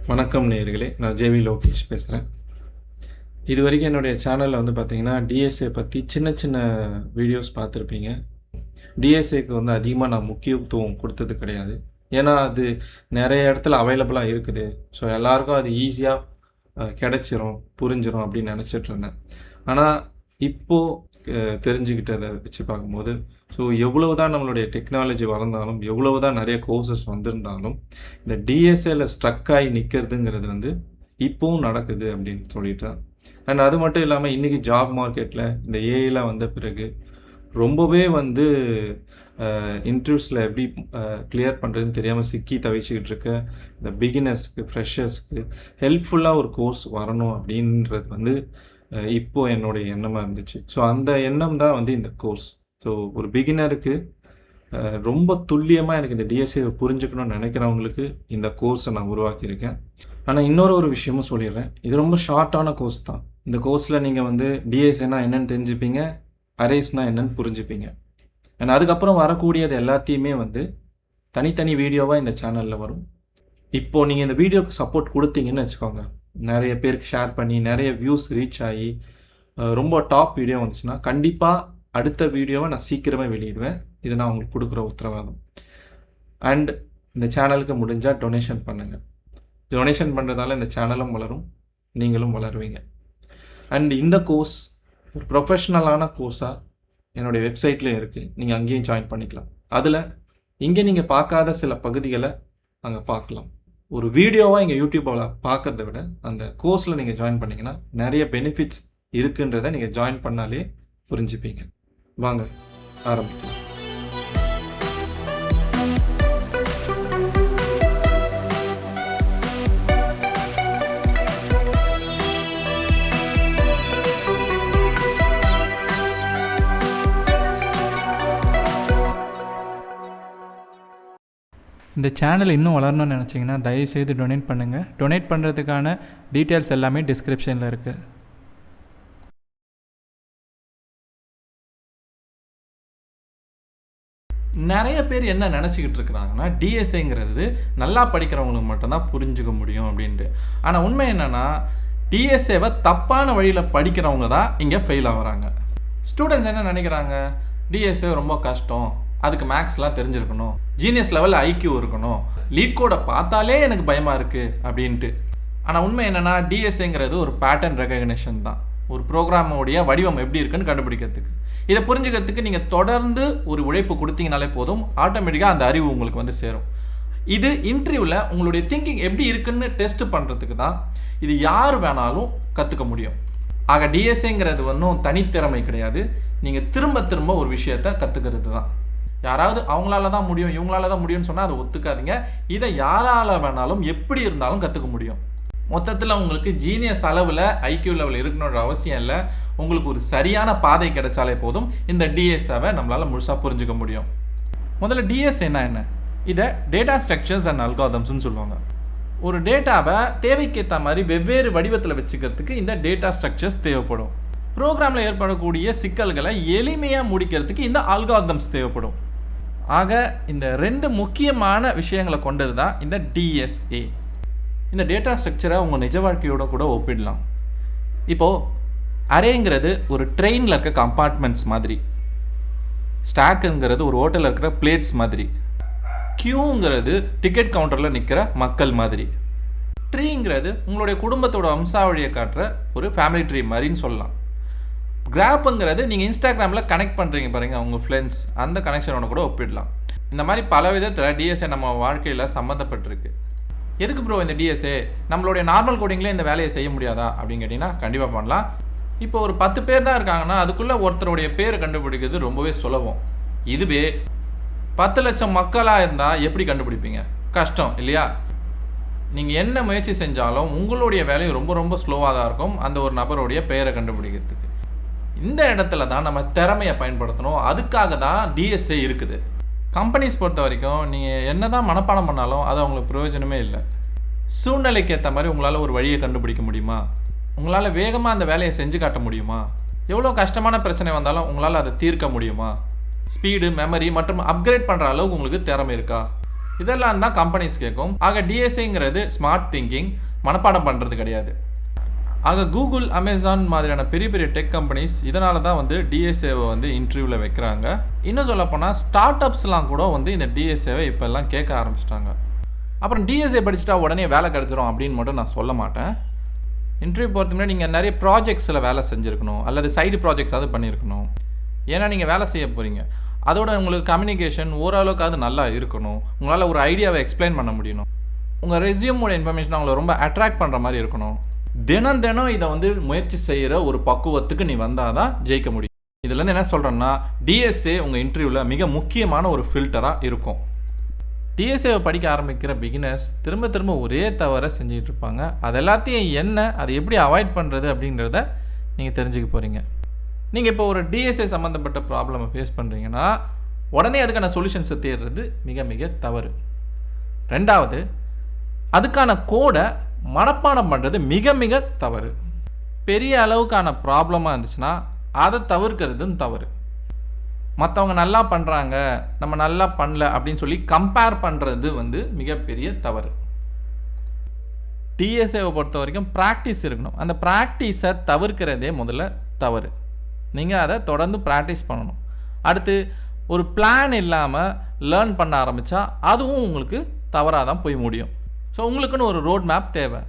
வணக்கம் நேயர்களே, நான் ஜேவி லோகேஷ் பேசுகிறேன். இது வரைக்கும் என்னுடைய சேனலில் பார்த்தீங்கன்னா டிஎஸ்ஏ பற்றி சின்ன சின்ன வீடியோஸ் பார்த்துருப்பீங்க. டிஎஸ்ஏக்கு அதிகமாக நான் முக்கியத்துவம் கொடுத்தது கிடையாது. ஏன்னா அது நிறைய இடத்துல அவைலபிளாக இருக்குது. ஸோ எல்லாருக்கும் அது ஈஸியாக கிடச்சிரும், புரிஞ்சிடும் அப்படின்னு நினச்சிட்டு இருந்தேன். ஆனால் இப்போது தெரிஞ்சுக்கிட்டதை வச்சு பார்க்கும்போது எவ்வளவு தான் நம்மளுடைய டெக்னாலஜி வளர்ந்தாலும், எவ்வளவு தான் நிறைய கோர்சஸ் வந்திருந்தாலும், இந்த டிஎஸ்ஏல ஸ்ட்ரக் ஆகி நிற்கிறதுங்கிறது இப்போவும் நடக்குது அப்படின்னு சொல்லிட்டேன். அண்ட் அது மட்டும் இல்லாமல் இன்றைக்கி ஜாப் மார்க்கெட்டில் இந்த ஏஐலாம் வந்த பிறகு ரொம்பவே இன்டர்வியூஸில் எப்படி கிளியர் பண்ணுறதுன்னு தெரியாமல் சிக்கி தவிச்சிக்கிட்டு இருக்க இந்த பிகினர்ஸ்க்கு, ஃப்ரெஷர்ஸ்க்கு ஹெல்ப்ஃபுல்லாக ஒரு கோர்ஸ் வரணும் அப்படின்றது இப்போது என்னுடைய எண்ணமாக இருந்துச்சு. ஸோ அந்த எண்ணம் தான் இந்த கோர்ஸ். ஸோ ஒரு பிகினருக்கு ரொம்ப துல்லியமாக எனக்கு இந்த டிஎஸ்ஏவை புரிஞ்சுக்கணும்னு நினைக்கிறவங்களுக்கு இந்த கோர்ஸை நான் உருவாக்கியிருக்கேன். ஆனால் இன்னொரு விஷயமும் சொல்லிடுறேன், இது ரொம்ப ஷார்ட்டான கோர்ஸ் தான். இந்த கோர்ஸில் நீங்கள் டிஎஸ்ஏனா என்னென்னு தெரிஞ்சுப்பீங்க, அரேஸ்னால் என்னென்னு புரிஞ்சுப்பீங்க. அண்ட் அதுக்கப்புறம் வரக்கூடியது எல்லாத்தையுமே தனித்தனி வீடியோவாக இந்த சேனலில் வரும். இப்போது நீங்கள் இந்த வீடியோவுக்கு சப்போர்ட் கொடுத்தீங்கன்னு வச்சுக்கோங்க, நிறைய பேருக்கு ஷேர் பண்ணி நிறைய வியூஸ் ரீச் ஆகி ரொம்ப டாப் வீடியோ வந்துச்சுன்னா கண்டிப்பாக அடுத்த வீடியோவை நான் சீக்கிரமே வெளியிடுவேன். இது நான் உங்களுக்கு கொடுக்குற உத்தரவாதம். அண்ட் இந்த சேனலுக்கு முடிஞ்சால் டொனேஷன் பண்ணுங்கள். டொனேஷன் பண்ணுறதால இந்த சேனலும் வளரும், நீங்களும் வளருவீங்க. அண்ட் இந்த கோர்ஸ் ஒரு ப்ரொஃபஷ்னலான கோர்ஸாக என்னுடைய வெப்சைட்லேயும் இருக்குது, நீங்கள் அங்கேயும் ஜாயின் பண்ணிக்கலாம். அதில் இங்கே நீங்கள் பார்க்காத சில பகுதிகளை அங்கே பார்க்கலாம். ஒரு வீடியோவாக இங்கே யூடியூப்பில் பார்க்குறத விட அந்த கோர்ஸில் நீங்கள் ஜாயின் பண்ணிங்கன்னா நிறைய பெனிஃபிட்ஸ் இருக்குன்றதை நீங்கள் ஜாயின் பண்ணாலே புரிஞ்சுப்பீங்க. வாங்க ஆரம்பிக்கலாம். இந்த சேனல் இன்னும் வளரணும்னு நினச்சிங்கன்னா தயவுசெய்து டொனேட் பண்ணுங்கள். டொனேட் பண்ணுறதுக்கான டீட்டெயில்ஸ் எல்லாமே டிஸ்கிரிப்ஷனில் இருக்குது. நிறைய பேர் என்ன நினச்சிக்கிட்டு இருக்கிறாங்கன்னா, டிஎஸ்ஏங்கிறது நல்லா படிக்கிறவங்களுக்கு மட்டும்தான் புரிஞ்சுக்க முடியும் அப்படின்ட்டு. ஆனால் உண்மை என்னென்னா, டிஎஸ்ஏவை தப்பான வழியில் படிக்கிறவங்க தான் இங்கே ஃபெயில் ஆகுறாங்க. ஸ்டூடெண்ட்ஸ் என்ன நினைக்கிறாங்க, டிஎஸ்ஏ ரொம்ப கஷ்டம், அதுக்கு மேக்ஸ்லாம் தெரிஞ்சிருக்கணும், ஜீனியஸ் லெவலில் ஐக்யூ இருக்கணும், லீட் கோடை பார்த்தாலே எனக்கு பயமாக இருக்குது அப்படின்ட்டு. ஆனால் உண்மை என்னென்னா, டிஎஸ்ஏங்கிறது ஒரு பேட்டர்ன் ரெகக்னிஷன் தான். ஒரு ப்ரோக்ராமோடைய வடிவம் எப்படி இருக்குன்னு கண்டுபிடிக்கிறதுக்கு. இதை புரிஞ்சுக்கிறதுக்கு நீங்கள் தொடர்ந்து ஒரு உழைப்பு கொடுத்தீங்கனாலே போதும், ஆட்டோமேட்டிக்காக அந்த அறிவு உங்களுக்கு சேரும். இது இன்டர்வியூவில் உங்களுடைய திங்கிங் எப்படி இருக்குன்னு டெஸ்ட் பண்ணுறதுக்கு தான். இது யார் வேணாலும் கற்றுக்க முடியும். ஆக டிஎஸ்ஏங்கிறது ஒன்றும் தனித்திறமை கிடையாது. நீங்கள் திரும்ப திரும்ப ஒரு விஷயத்தை கற்றுக்கிறது தான். யாராவது அவங்களால தான் முடியும், இவங்களால தான் முடியும்னு சொன்னால் அதை ஒத்துக்காதீங்க. இதை யாரால் வேணாலும் எப்படி இருந்தாலும் கற்றுக்க முடியும். மொத்தத்தில் உங்களுக்கு ஜீனியஸ் அளவில் ஐக்யூ லெவல் இருக்கணுன்ற அவசியம் இல்லை. உங்களுக்கு ஒரு சரியான பாதை கிடைச்சாலே போதும், இந்த டிஎஸ்ஏவை நம்மளால் முழுசாக புரிஞ்சுக்க முடியும். முதல்ல டிஎஸ்ஏனா என்ன? இதை டேட்டா ஸ்ட்ரக்சர்ஸ் அண்ட் அல்காரிதம்ஸ்னு சொல்லுவாங்க. ஒரு டேட்டாவை தேவைக்கேற்ற மாதிரி வெவ்வேறு வடிவத்தில் வச்சுக்கிறதுக்கு இந்த டேட்டா ஸ்ட்ரக்சர்ஸ் தேவைப்படும். ப்ரோக்ராமில் ஏற்படக்கூடிய சிக்கல்களை எளிமையாக முடிக்கிறதுக்கு இந்த அல்காரிதம்ஸ் தேவைப்படும். ஆக இந்த ரெண்டு முக்கியமான விஷயங்களை கொண்டது தான் இந்த டிஎஸ்ஏ. இந்த டேட்டா ஸ்ட்ரக்சரை உங்கள் நிஜ வாழ்க்கையோட கூட ஒப்பிடலாம். இப்போது அரேங்கிறது ஒரு ட்ரெயினில் இருக்க கம்பார்ட்மெண்ட்ஸ் மாதிரி, ஸ்டாக்குங்கிறது ஒரு ஹோட்டலில் இருக்கிற பிளேட்ஸ் மாதிரி, கியூங்கிறது டிக்கெட் கவுண்டரில் நிற்கிற மக்கள் மாதிரி, ட்ரீங்கிறது உங்களுடைய குடும்பத்தோட வம்சாவழியை காட்டுற ஒரு ஃபேமிலி ட்ரீ மாதிரின்னு சொல்லலாம். கிராப்புங்கிறது நீங்கள் இன்ஸ்டாகிராமில் கனெக்ட் பண்ணுறீங்க பாருங்கள் உங்கள் ஃப்ரெண்ட்ஸ், அந்த கனெக்ஷனோட கூட ஒப்பிடலாம். இந்த மாதிரி பல விதத்தில் டிஎஸ்ஏ நம்ம வாழ்க்கையில் சம்மந்தப்பட்டிருக்கு. எதுக்கு ப்ரோ இந்த டிஎஸ்ஏ? நம்மளுடைய நார்மல் கோடிங்கில் இந்த வேலையை செய்ய முடியாதா அப்படின்னு கேட்டிங்கன்னா கண்டிப்பாக பண்ணலாம். இப்போ ஒரு 10 பேர் தான் இருக்காங்கன்னா அதுக்குள்ளே ஒருத்தருடைய பேரை கண்டுபிடிக்கிறது ரொம்பவே சுலபம். இதுவே 10 லட்சம் மக்களாக இருந்தால் எப்படி கண்டுபிடிப்பீங்க? கஷ்டம் இல்லையா? நீங்கள் என்ன முயற்சி செஞ்சாலும் உங்களுடைய வேலையை ரொம்ப ரொம்ப ஸ்லோவாக தான் இருக்கும் அந்த ஒரு நபருடைய பெயரை கண்டுபிடிக்கிறதுக்கு. இந்த இடத்துல தான் நம்ம திறமையை பயன்படுத்தணும். அதுக்காக தான் டிஎஸ்ஏ இருக்குது. கம்பெனிஸ் பொறுத்த வரைக்கும் நீங்கள் என்ன தான் மனப்பாடம் பண்ணாலும் அது அவங்களுக்கு பிரயோஜனமே இல்லை. சூழ்நிலைக்கு ஏற்ற மாதிரி உங்களால் ஒரு வழியை கண்டுபிடிக்க முடியுமா? உங்களால் வேகமாக அந்த வேலையை செஞ்சு காட்ட முடியுமா? எவ்வளோ கஷ்டமான பிரச்சனை வந்தாலும் உங்களால் அதை தீர்க்க முடியுமா? ஸ்பீடு, மெமரி மற்றும் அப்கிரேட் பண்ணுற அளவுக்கு உங்களுக்கு திறமை இருக்கா? இதெல்லாம் தான் கம்பெனிஸ் கேட்கும். ஆக டிஎஸ்ஏங்கிறது ஸ்மார்ட் திங்கிங், மனப்பாடம் பண்ணுறது கிடையாது. ஆக கூகுள், அமேசான் மாதிரியான பெரிய பெரிய டெக் கம்பெனிஸ் இதனால தான் வந்து டிஎஸ்ஏவை வந்து இன்டர்வியூவில் வைக்கிறாங்க. இன்னும் சொல்லப்போனால் ஸ்டார்ட் அப்ஸ்லாம் கூட வந்து இந்த டிஎஸ்ஏவை இப்போல்லாம் கேட்க ஆரம்பிச்சிட்டாங்க. அப்புறம் டிஎஸ்ஏ படிச்சுட்டா உடனே வேலை கிடச்சிரும் அப்படின்னு மட்டும் நான் சொல்ல மாட்டேன். இன்டர்வியூ போகிறதுக்கு முன்னாடி நீங்கள் நிறைய ப்ராஜெக்ட்ஸில் வேலை செஞ்சுருக்கணும், அல்லது சைடு ப்ராஜெக்ட்ஸாவது பண்ணியிருக்கணும். ஏன்னா நீங்கள் வேலை செய்ய போகிறீங்க. அதோட உங்களுக்கு கம்யூனிகேஷன் ஓரளவுக்கு அது நல்லா இருக்கணும். உங்களால் ஒரு ஐடியாவை எக்ஸ்பிளைன் பண்ண முடியணும். உங்கள் ரெஸ்யூமோட இன்ஃபர்மேஷன் அவங்கள ரொம்ப அட்ராக்ட் பண்ணுற மாதிரி இருக்கணும். தினம் தினம் இதை வந்து முயற்சி செய்கிற ஒரு பக்குவத்துக்கு நீ வந்தால் தான் ஜெயிக்க முடியும். இதுலேருந்து என்ன சொல்கிறேன்னா, டிஎஸ்ஏ உங்கள் இன்டர்வியூவில் மிக முக்கியமான ஒரு ஃபில்டராக இருக்கும். டிஎஸ்ஏவை படிக்க ஆரம்பிக்கிற பிகினர்ஸ் திரும்ப திரும்ப ஒரே தவறை செஞ்சுக்கிட்டு இருப்பாங்க. அது எல்லாத்தையும் என்ன, அதை எப்படி அவாய்ட் பண்ணுறது அப்படின்றத நீங்கள் தெரிஞ்சுக்க போகிறீங்க. நீங்கள் இப்போ ஒரு டிஎஸ்ஏ சம்மந்தப்பட்ட ப்ராப்ளமை ஃபேஸ் பண்ணுறீங்கன்னா உடனே அதுக்கான சொல்யூஷன்ஸை தேடுறது மிக மிக தவறு. ரெண்டாவது, அதுக்கான கோடை மனப்பாடம் பண்ணுறது மிக மிக தவறு. பெரிய அளவுக்கான ப்ராப்ளமாக இருந்துச்சுன்னா அதை தவிர்க்கிறதும் தவறு. மற்றவங்க நல்லா பண்ணுறாங்க, நம்ம நல்லா பண்ணல அப்படின்னு சொல்லி கம்பேர் பண்ணுறது வந்து மிகப்பெரிய தவறு. டிஎஸ்ஏவை பொறுத்த வரைக்கும் ப்ராக்டிஸ் இருக்கணும். அந்த ப்ராக்டிஸை தவிர்க்கிறதே முதல்ல தவறு. நீங்கள் அதை தொடர்ந்து ப்ராக்டிஸ் பண்ணணும். அடுத்து, ஒரு பிளான் இல்லாமல் லேர்ன் பண்ண ஆரம்பித்தா அதுவும் உங்களுக்கு தவறாக தான் போய் முடியும். ஸோ உங்களுக்குன்னு ஒரு ரோட் மேப் தேவை.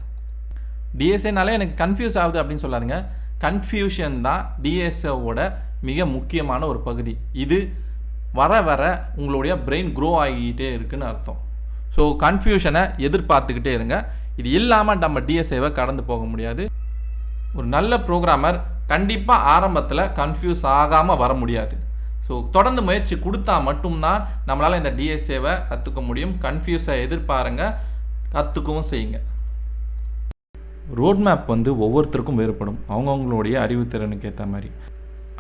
டிஎஸ்ஏனாலே எனக்கு கன்ஃபியூஸ் ஆகுது அப்படின்னு சொல்லாதுங்க. கன்ஃபியூஷன் தான் டிஎஸ்ஏவோட மிக முக்கியமான ஒரு பகுதி. இது வர வர உங்களுடைய பிரெயின் க்ரோ ஆகிக்கிட்டே இருக்குன்னு அர்த்தம். ஸோ கன்ஃபியூஷனை எதிர்பார்த்துக்கிட்டே இருங்க. இது இல்லாமல் நம்ம டிஎஸ்ஏவை கடந்து போக முடியாது. ஒரு நல்ல ப்ரோக்ராமர் கண்டிப்பாக ஆரம்பத்தில் கன்ஃபியூஸ் ஆகாமல் வர முடியாது. ஸோ தொடர்ந்து முயற்சி கொடுத்தா மட்டும்தான் நம்மளால் இந்த டிஎஸ்ஏவை கற்றுக்க முடியும். கன்ஃபியூஸை எதிர்பாருங்க, கற்றுக்கவும் செய்யுங்க. ரோட் மேப் வந்து ஒவ்வொருத்தருக்கும் வேறுபடும், அவங்கவுங்களுடைய அறிவுத்திறனுக்கு ஏற்ற மாதிரி.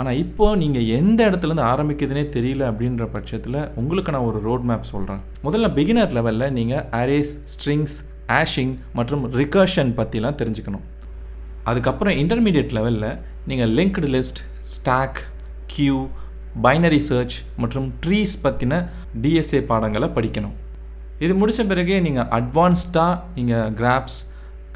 ஆனால் இப்போது நீங்கள் எந்த இடத்துலேருந்து ஆரம்பிக்குதுன்னே தெரியல அப்படின்ற பட்சத்தில் உங்களுக்கு நான் ஒரு ரோட் மேப் சொல்கிறேன். முதல்ல பிகினர் லெவலில் நீங்கள் அரேஸ், ஸ்ட்ரிங்ஸ், ஆஷிங் மற்றும் ரிகர்ஷன் பற்றிலாம் தெரிஞ்சுக்கணும். அதுக்கப்புறம் இன்டர்மீடியட் லெவலில் நீங்கள் linked list, stack, queue, binary search மற்றும் ட்ரீஸ் பற்றின டிஎஸ்ஏ பாடங்களை படிக்கணும். இது முடித்த பிறகு நீங்கள் அட்வான்ஸ்டாக நீங்கள் கிராப்ஸ்,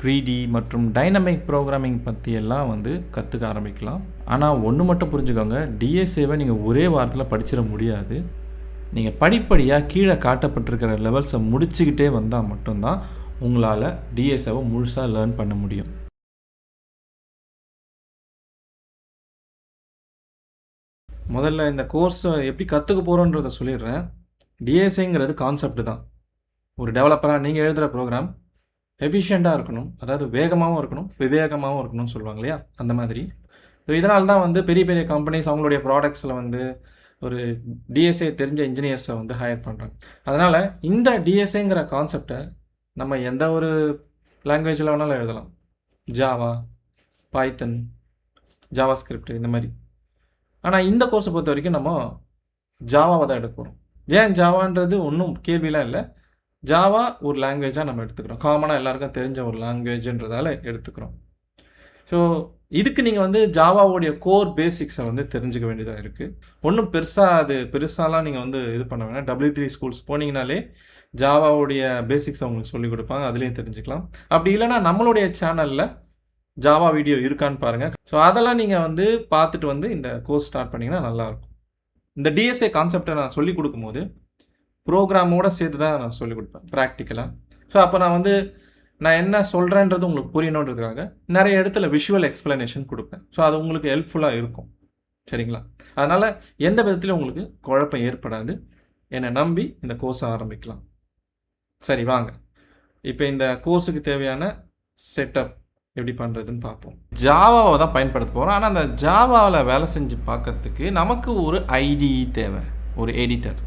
க்ரீடி மற்றும் டைனமிக் ப்ரோக்ராமிங் பற்றியெல்லாம் வந்து கற்றுக்க ஆரம்பிக்கலாம். ஆனால் ஒன்று மட்டும் புரிஞ்சுக்கோங்க, டிஎஸ்ஏவை நீங்கள் ஒரே வாரத்தில் படிச்சிட முடியாது. நீங்கள் படிப்படியாக கீழே காட்டப்பட்டிருக்கிற லெவல்ஸை முடிச்சுக்கிட்டே வந்தால் மட்டும்தான் உங்களால் டிஎஸ்ஏவை முழுசாக லேர்ன் பண்ண முடியும். முதல்ல இந்த கோர்ஸை எப்படி கற்றுக்க போகிறோன்றதை சொல்லிடுறேன். டிஎஸ்ஏங்கிறது கான்செப்ட் தான். ஒரு டெவலப்பராக நீங்கள் எழுதுகிற ப்ரோக்ராம் எஃபிஷியண்ட்டாக இருக்கணும், அதாவது வேகமாகவும் இருக்கணும், விவேகமாகவும் இருக்கணும்னு சொல்லுவாங்க இல்லையா, அந்த மாதிரி. ஸோ இதனால தான் வந்து பெரிய பெரிய கம்பெனிஸ் அவங்களுடைய ப்ராடக்ட்ஸில் வந்து ஒரு டிஎஸ்ஏ தெரிஞ்ச இன்ஜினியர்ஸை வந்து ஹையர் பண்ணுறாங்க. அதனால் இந்த டிஎஸ்ஏங்கிற கான்செப்டை நம்ம எந்த ஒரு லாங்குவேஜில் வேணாலும் எழுதலாம். ஜாவா, பைத்தன், ஜாவா ஸ்கிரிப்ட் இந்த மாதிரி. ஆனால் இந்த கோர்ஸை பொறுத்த வரைக்கும் நம்ம ஜாவாவை தான் எடுக்க போகிறோம். ஏன் ஜாவான்றது ஒன்றும் கேள்விலாம் இல்லை. ஜாவா ஒரு லாங்குவேஜாக நம்ம எடுத்துக்கிறோம். காமனாக எல்லாருக்கும் தெரிஞ்ச ஒரு லாங்குவேஜ்ன்றதால எடுத்துக்கிறோம். ஸோ இதுக்கு நீங்கள் வந்து ஜாவாவுடைய கோர் பேசிக்ஸை வந்து தெரிஞ்சுக்க வேண்டியதாக இருக்குது. ஒன்றும் பெருசாலாம் நீங்கள் வந்து இது பண்ண வேணாம். W3 ஸ்கூல்ஸ் போனீங்கனாலே ஜாவாவுடைய பேசிக்ஸை உங்களுக்கு சொல்லிக் கொடுப்பாங்க, அதுலேயும் தெரிஞ்சுக்கலாம். அப்படி இல்லைனா நம்மளுடைய சேனலில் ஜாவா வீடியோ இருக்கான்னு பாருங்கள். ஸோ அதெல்லாம் நீங்கள் வந்து பார்த்துட்டு வந்து இந்த கோர்ஸ் ஸ்டார்ட் பண்ணிங்கன்னா நல்லாயிருக்கும். இந்த டிஎஸ்ஏ கான்செப்டை நான் சொல்லிக் கொடுக்கும்போது ப்ரோக்ராமோடு சேர்த்து தான் நான் சொல்லிக் கொடுப்பேன் ப்ராக்டிக்கலாக. ஸோ அப்போ நான் என்ன சொல்கிறேன்றது உங்களுக்கு புரியணுன்றதுக்காக நிறைய இடத்துல விஷுவல் எக்ஸ்ப்ளனேஷன் கொடுப்பேன். ஸோ அது உங்களுக்கு ஹெல்ப்ஃபுல்லாக இருக்கும். சரிங்களா? அதனால் எந்த விதத்துலையும் உங்களுக்கு குழப்பம் ஏற்படாது. என்னை நம்பி இந்த கோர்ஸை ஆரம்பிக்கலாம். சரி, வாங்க இப்போ இந்த கோர்ஸுக்கு தேவையான செட்டப் எப்படி பண்ணுறதுன்னு பார்ப்போம். ஜாவாவை தான் பயன்படுத்த போகிறோம். ஆனால் அந்த ஜாவாவில் வேலை செஞ்சு பார்க்கறதுக்கு நமக்கு ஒரு ஐடிஇ தேவை, ஒரு எடிட்டர்.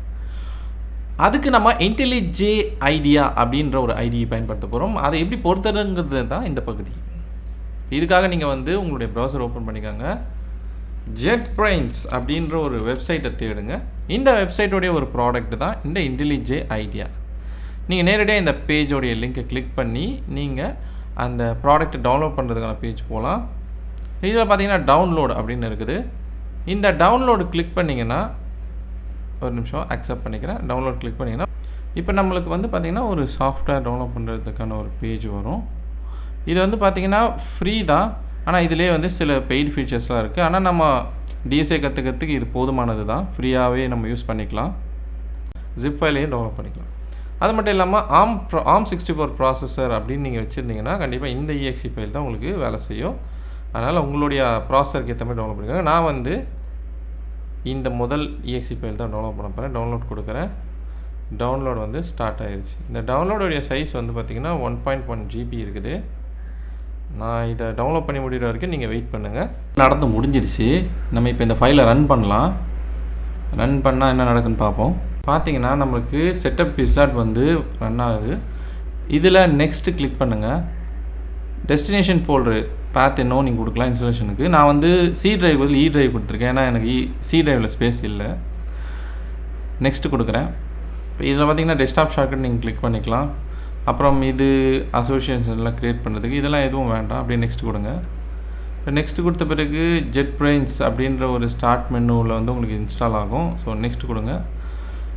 அதுக்கு நம்ம IntelliJ ஐடியா அப்படின்ற ஒரு ஐடியை பயன்படுத்த போகிறோம். அதை எப்படி பொறுத்துறதுங்கிறது தான் இந்த பகுதி. இதுக்காக நீங்கள் வந்து உங்களுடைய ப்ரௌசர் ஓப்பன் பண்ணிக்கோங்க. JetBrains அப்படின்ற ஒரு வெப்சைட்டை தேடுங்க. இந்த வெப்சைட்டோடைய ஒரு ப்ராடக்ட் தான் இந்த IntelliJ ஐடியா. நீங்கள் நேரடியாக இந்த பேஜோடைய லிங்கை கிளிக் பண்ணி நீங்கள் அந்த ப்ராடக்ட்டை டவுன்லோட் பண்ணுறதுக்கான பேஜ் போகலாம். இதில் பார்த்தீங்கன்னா டவுன்லோட் அப்படின்னு இருக்குது. இந்த டவுன்லோடு கிளிக் பண்ணிங்கன்னா, ஒரு நிமிஷம் அக்செப்ட் பண்ணிக்கிறேன். டவுன்லோட் கிளிக் பண்ணிங்கன்னா இப்போ நம்மளுக்கு வந்து பார்த்திங்கன்னா ஒரு சாஃப்ட்வேர் டெவலப் பண்ணுறதுக்கான ஒரு பேஜ் வரும். இது வந்து பார்த்திங்கன்னா ஃப்ரீ தான், ஆனால் இதிலே வந்து சில பெய்டு ஃபீச்சர்ஸ்லாம் இருக்குது. ஆனால் நம்ம டிஎஸ்ஏ கற்றுக்கிறதுக்கு இது போதுமானது தான், ஃப்ரீயாகவே நம்ம யூஸ் பண்ணிக்கலாம், ஜிப் ஃபைலையும் டெவலப் பண்ணிக்கலாம். அது மட்டும் இல்லாமல் ARM64 ப்ராசஸர் அப்படின்னு நீங்கள் வச்சுருந்தீங்கன்னா கண்டிப்பாக இந்த EXE ஃபைல் தான் உங்களுக்கு வேலை செய்யும். அதனால் உங்களுடைய ப்ராசஸருக்கு ஏற்ற மாதிரி டெவலப் பண்ணிக்கோங்க. நான் வந்து இந்த முதல் EXE ஃபைல் தான் டெவலப் பண்ண போகிறேன். டவுன்லோட் கொடுக்குறேன். டவுன்லோட் வந்து ஸ்டார்ட் ஆயிடுச்சு. இந்த டவுன்லோடோடைய சைஸ் வந்து பார்த்திங்கன்னா 1.1 GB இருக்குது. நான் இதை டவுன்லோட் பண்ணி முடிகிற வரைக்கும் நீங்கள் வெயிட் பண்ணுங்கள். நடந்து முடிஞ்சிருச்சு. நம்ம இப்போ இந்த ஃபைலை ரன் பண்ணலாம். ரன் பண்ணால் என்ன நடக்குன்னு பார்ப்போம். பார்த்தீங்கன்னா நம்மளுக்கு செட்டப் விசார்ட் வந்து ரன் ஆகுது. இதில் நெக்ஸ்ட்டு கிளிக் பண்ணுங்கள். டெஸ்டினேஷன் ஃபோல்டரு பாத் என்னவோ நீங்கள் கொடுக்கலாம் இன்ஸ்டாலேஷனுக்கு. நான் வந்து C டிரைவ் பதில் E டிரைவ் கொடுத்துருக்கேன், ஏன்னா எனக்கு C டிரைவில் ஸ்பேஸ் இல்லை. நெக்ஸ்ட்டு கொடுக்குறேன். இப்போ இதில் பார்த்தீங்கன்னா டெஸ்க்டாப் ஷார்ட்கட் நீங்கள் கிளிக் பண்ணிக்கலாம். அப்புறம் இது அசோசியேஷன்லாம் க்ரியேட் பண்ணுறதுக்கு இதெல்லாம் எதுவும் வேண்டாம், அப்படியே நெக்ஸ்ட் கொடுங்க. இப்போ நெக்ஸ்ட் கொடுத்த பிறகு JetBrains அப்படின்ற ஒரு ஸ்டார்ட் மெனுவில் வந்து உங்களுக்கு இன்ஸ்டால் ஆகும். ஸோ நெக்ஸ்ட் கொடுங்க.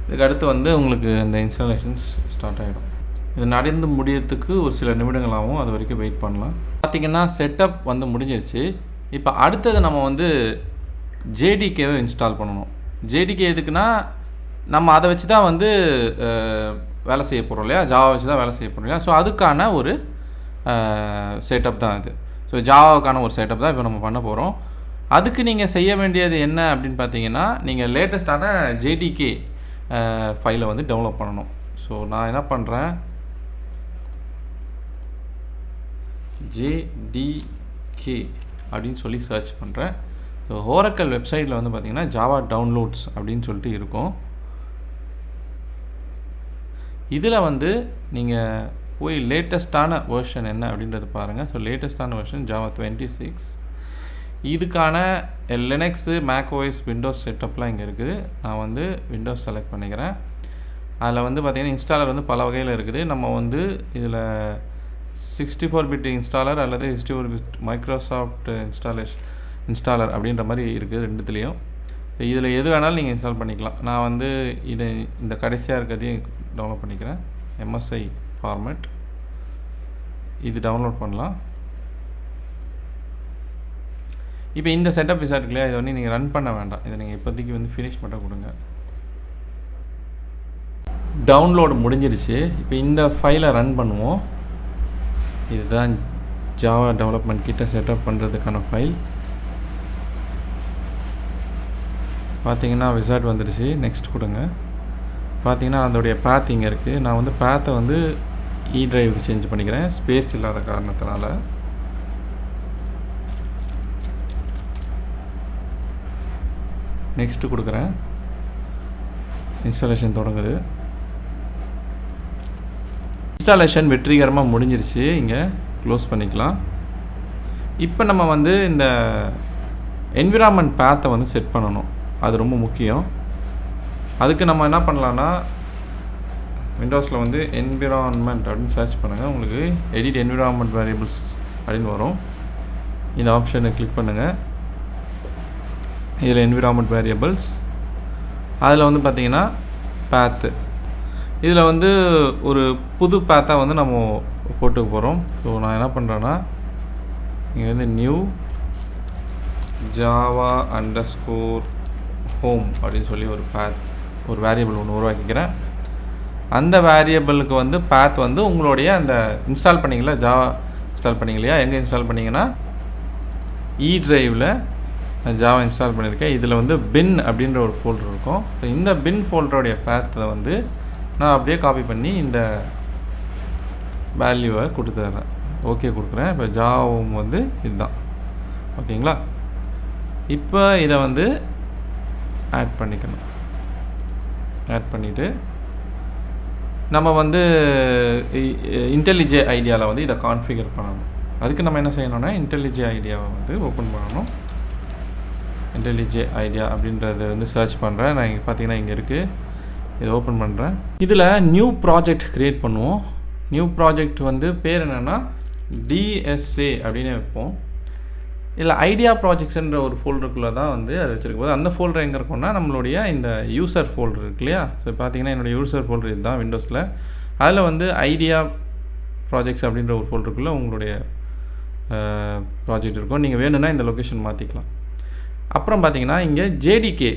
இதுக்கு அடுத்து வந்து உங்களுக்கு இந்த இன்ஸ்டாலேஷன்ஸ் ஸ்டார்ட் ஆகிடும். இது நடந்து முடியறதுக்கு ஒரு சில நிமிடங்கள் ஆகும், அது வரைக்கும் வெயிட் பண்ணலாம். பார்த்திங்கன்னா செட்டப் வந்து முடிஞ்சிருச்சு. இப்போ அடுத்தது நம்ம வந்து JDKவை இன்ஸ்டால் பண்ணணும். JDK எதுக்குன்னா நம்ம அதை வச்சு தான் வந்து வேலை செய்ய போகிறோம் இல்லையா, ஜாவா வச்சு தான் வேலை செய்ய போகிறோம் இல்லையா. ஸோ அதுக்கான ஒரு செட்டப் தான் இது. ஸோ ஜாவாவுக்கான ஒரு செட்டப் தான் இப்போ நம்ம பண்ண போகிறோம். அதுக்கு நீங்கள் செய்ய வேண்டியது என்ன அப்படின்னு பார்த்தீங்கன்னா, நீங்கள் லேட்டஸ்ட்டான JDK ஃபைலை வந்து டெவலப் பண்ணணும். ஸோ நான் என்ன பண்ணுறேன், JDK அப்படின்னு சொல்லி சர்ச் பண்ணுறேன். ஸோ ஓரக்கல் வெப்சைட்டில் வந்து பார்த்திங்கன்னா ஜாவா டவுன்லோட்ஸ் அப்படின்னு சொல்லிட்டு இருக்கும். இதில் வந்து நீங்கள் போய் லேட்டஸ்ட்டான வெர்ஷன் என்ன அப்படின்றது பாருங்கள். ஸோ லேட்டஸ்ட்டான வெர்ஷன் ஜாவா 26. இதுக்கான லினக்ஸு, macOS, விண்டோஸ் செட்டப்லாம் இங்கே இருக்குது. நான் வந்து விண்டோஸ் செலக்ட் பண்ணிக்கிறேன். அதில் வந்து பார்த்திங்கன்னா இன்ஸ்டாலர் வந்து பல வகையில் இருக்குது. நம்ம வந்து இதில் 64-bit இன்ஸ்டாலர் அல்லது 64-bit மைக்ரோசாஃப்ட் இன்ஸ்டாலர் அப்படின்ற மாதிரி இருக்குது ரெண்டுத்துலேயும். இதில் எது வேணாலும் நீங்கள் இன்ஸ்டால் பண்ணிக்கலாம். நான் வந்து இந்த கடைசியாக இருக்கிறதையும் டவுன்லோட் பண்ணிக்கிறேன். MSI ஃபார்மேட் இது டவுன்லோட் பண்ணலாம். இப்போ இந்த செட்டப் விசார்ட் இல்லையா, இதை வந்து நீங்கள் ரன் பண்ண வேண்டாம். இதை நீங்கள் இப்போதைக்கு வந்து ஃபினிஷ் மட்டும் கொடுங்க. டவுன்லோடு முடிஞ்சிருச்சு. இப்போ இந்த ஃபைலை ரன் பண்ணுவோம். இதுதான் ஜாவா டெவலப்மெண்ட் கிட்ட செட்டப் பண்ணுறதுக்கான ஃபைல். பார்த்தீங்கன்னா விசார்ட் வந்துடுச்சு. நெக்ஸ்ட் கொடுங்க. பார்த்தீங்கன்னா அதோடைய பாத் இங்கே இருக்குது. நான் வந்து பாத்தை வந்து E டிரைவுக்கு சேஞ்ச் பண்ணிக்கிறேன், ஸ்பேஸ் இல்லாத காரணத்தினால. நெக்ஸ்ட்டு கொடுக்குறேன். இன்ஸ்டாலேஷன் தொடங்குது. இன்ஸ்டாலேஷன் வெற்றிகரமாக முடிஞ்சிருச்சு. இங்கே க்ளோஸ் பண்ணிக்கலாம். இப்போ நம்ம வந்து இந்த என்விரான்மெண்ட் பாத்தை வந்து செட் பண்ணணும். அது ரொம்ப முக்கியம். அதுக்கு நம்ம என்ன பண்ணலான்னா, விண்டோஸில் வந்து என்விரான்மெண்ட் அப்படின்னு சர்ச் பண்ணுங்கள். உங்களுக்கு எடிட் என்விரான்மெண்ட் வேரியபிள்ஸ் அப்படின்னு வரும். இந்த ஆப்ஷனை கிளிக் பண்ணுங்கள். இதில் என்விரான்மெண்ட் வேரியபிள்ஸ், அதில் வந்து பார்த்திங்கன்னா பாத்து, இதில் வந்து ஒரு புது பாத்தாக வந்து நம்ம போட்டுக்க போகிறோம். ஸோ நான் என்ன பண்ணுறேன்னா, இங்கே வந்து நியூ ஜாவா _home அப்படின்னு சொல்லி ஒரு வேரியபிள் ஒன்று உருவாக்கிக்கிறேன். அந்த வேரியபிளுக்கு வந்து பாத் வந்து உங்களுடைய அந்த இன்ஸ்டால் பண்ணிங்களா, ஜாவா இன்ஸ்டால் பண்ணிங்க இல்லையா, எங்கே இன்ஸ்டால் பண்ணிங்கன்னா E டிரைவில் ஜாவா இன்ஸ்டால் பண்ணியிருக்கேன். இதில் வந்து பின் அப்படின்ற ஒரு ஃபோல்டர் இருக்கும். ஸோ இந்த பின் ஃபோல்டருடைய பாத்தை வந்து நான் அப்படியே காப்பி பண்ணி இந்த வேல்யூவை கொடுத்துட்றேன். ஓகே கொடுக்குறேன். இப்போ ஜாவும் வந்து இதுதான். ஓகேங்களா. இப்போ இதை வந்து ஆட் பண்ணிக்கணும். ஆட் பண்ணிவிட்டு நம்ம வந்து இன்டெலிஜே ஐடியாவில் வந்து இதை கான்ஃபிகர் பண்ணணும். அதுக்கு நம்ம என்ன செய்யணும்னா, இன்டெலிஜே ஐடியாவை வந்து ஓப்பன் பண்ணணும். இன்டெலிஜே ஐடியா அப்படின்றத வந்து சர்ச் பண்ணுறேன். நான் இங்கே பார்த்தீங்கன்னா இங்கே இருக்குது. இதை ஓப்பன் பண்ணுறேன். இதில் நியூ ப்ராஜெக்ட் க்ரியேட் பண்ணுவோம். நியூ ப்ராஜெக்ட் வந்து பேர் என்னென்னா DSA அப்படின்னு வைப்போம். இல்லை ஐடியா ப்ராஜெக்ட்ஸ்ன்ற ஒரு ஃபோல்டருக்குள்ளே தான் வந்து அது வச்சுருக்கும் போது அந்த ஃபோல்டர் எங்கே இருக்கும்னா நம்மளுடைய இந்த யூசர் ஃபோல்டர் இருக்கு இல்லையா. ஸோ பார்த்தீங்கன்னா என்னுடைய யூசர் ஃபோல்டர் இதுதான் விண்டோஸில். அதில் வந்து ஐடியா ப்ராஜெக்ட்ஸ் அப்படின்ற ஒரு ஃபோல்டருக்குள்ளே உங்களுடைய ப்ராஜெக்ட் இருக்கும். நீங்கள் வேணும்னா இந்த லொக்கேஷன் மாற்றிக்கலாம். அப்புறம் பார்த்தீங்கன்னா இங்கே ஜேடிகே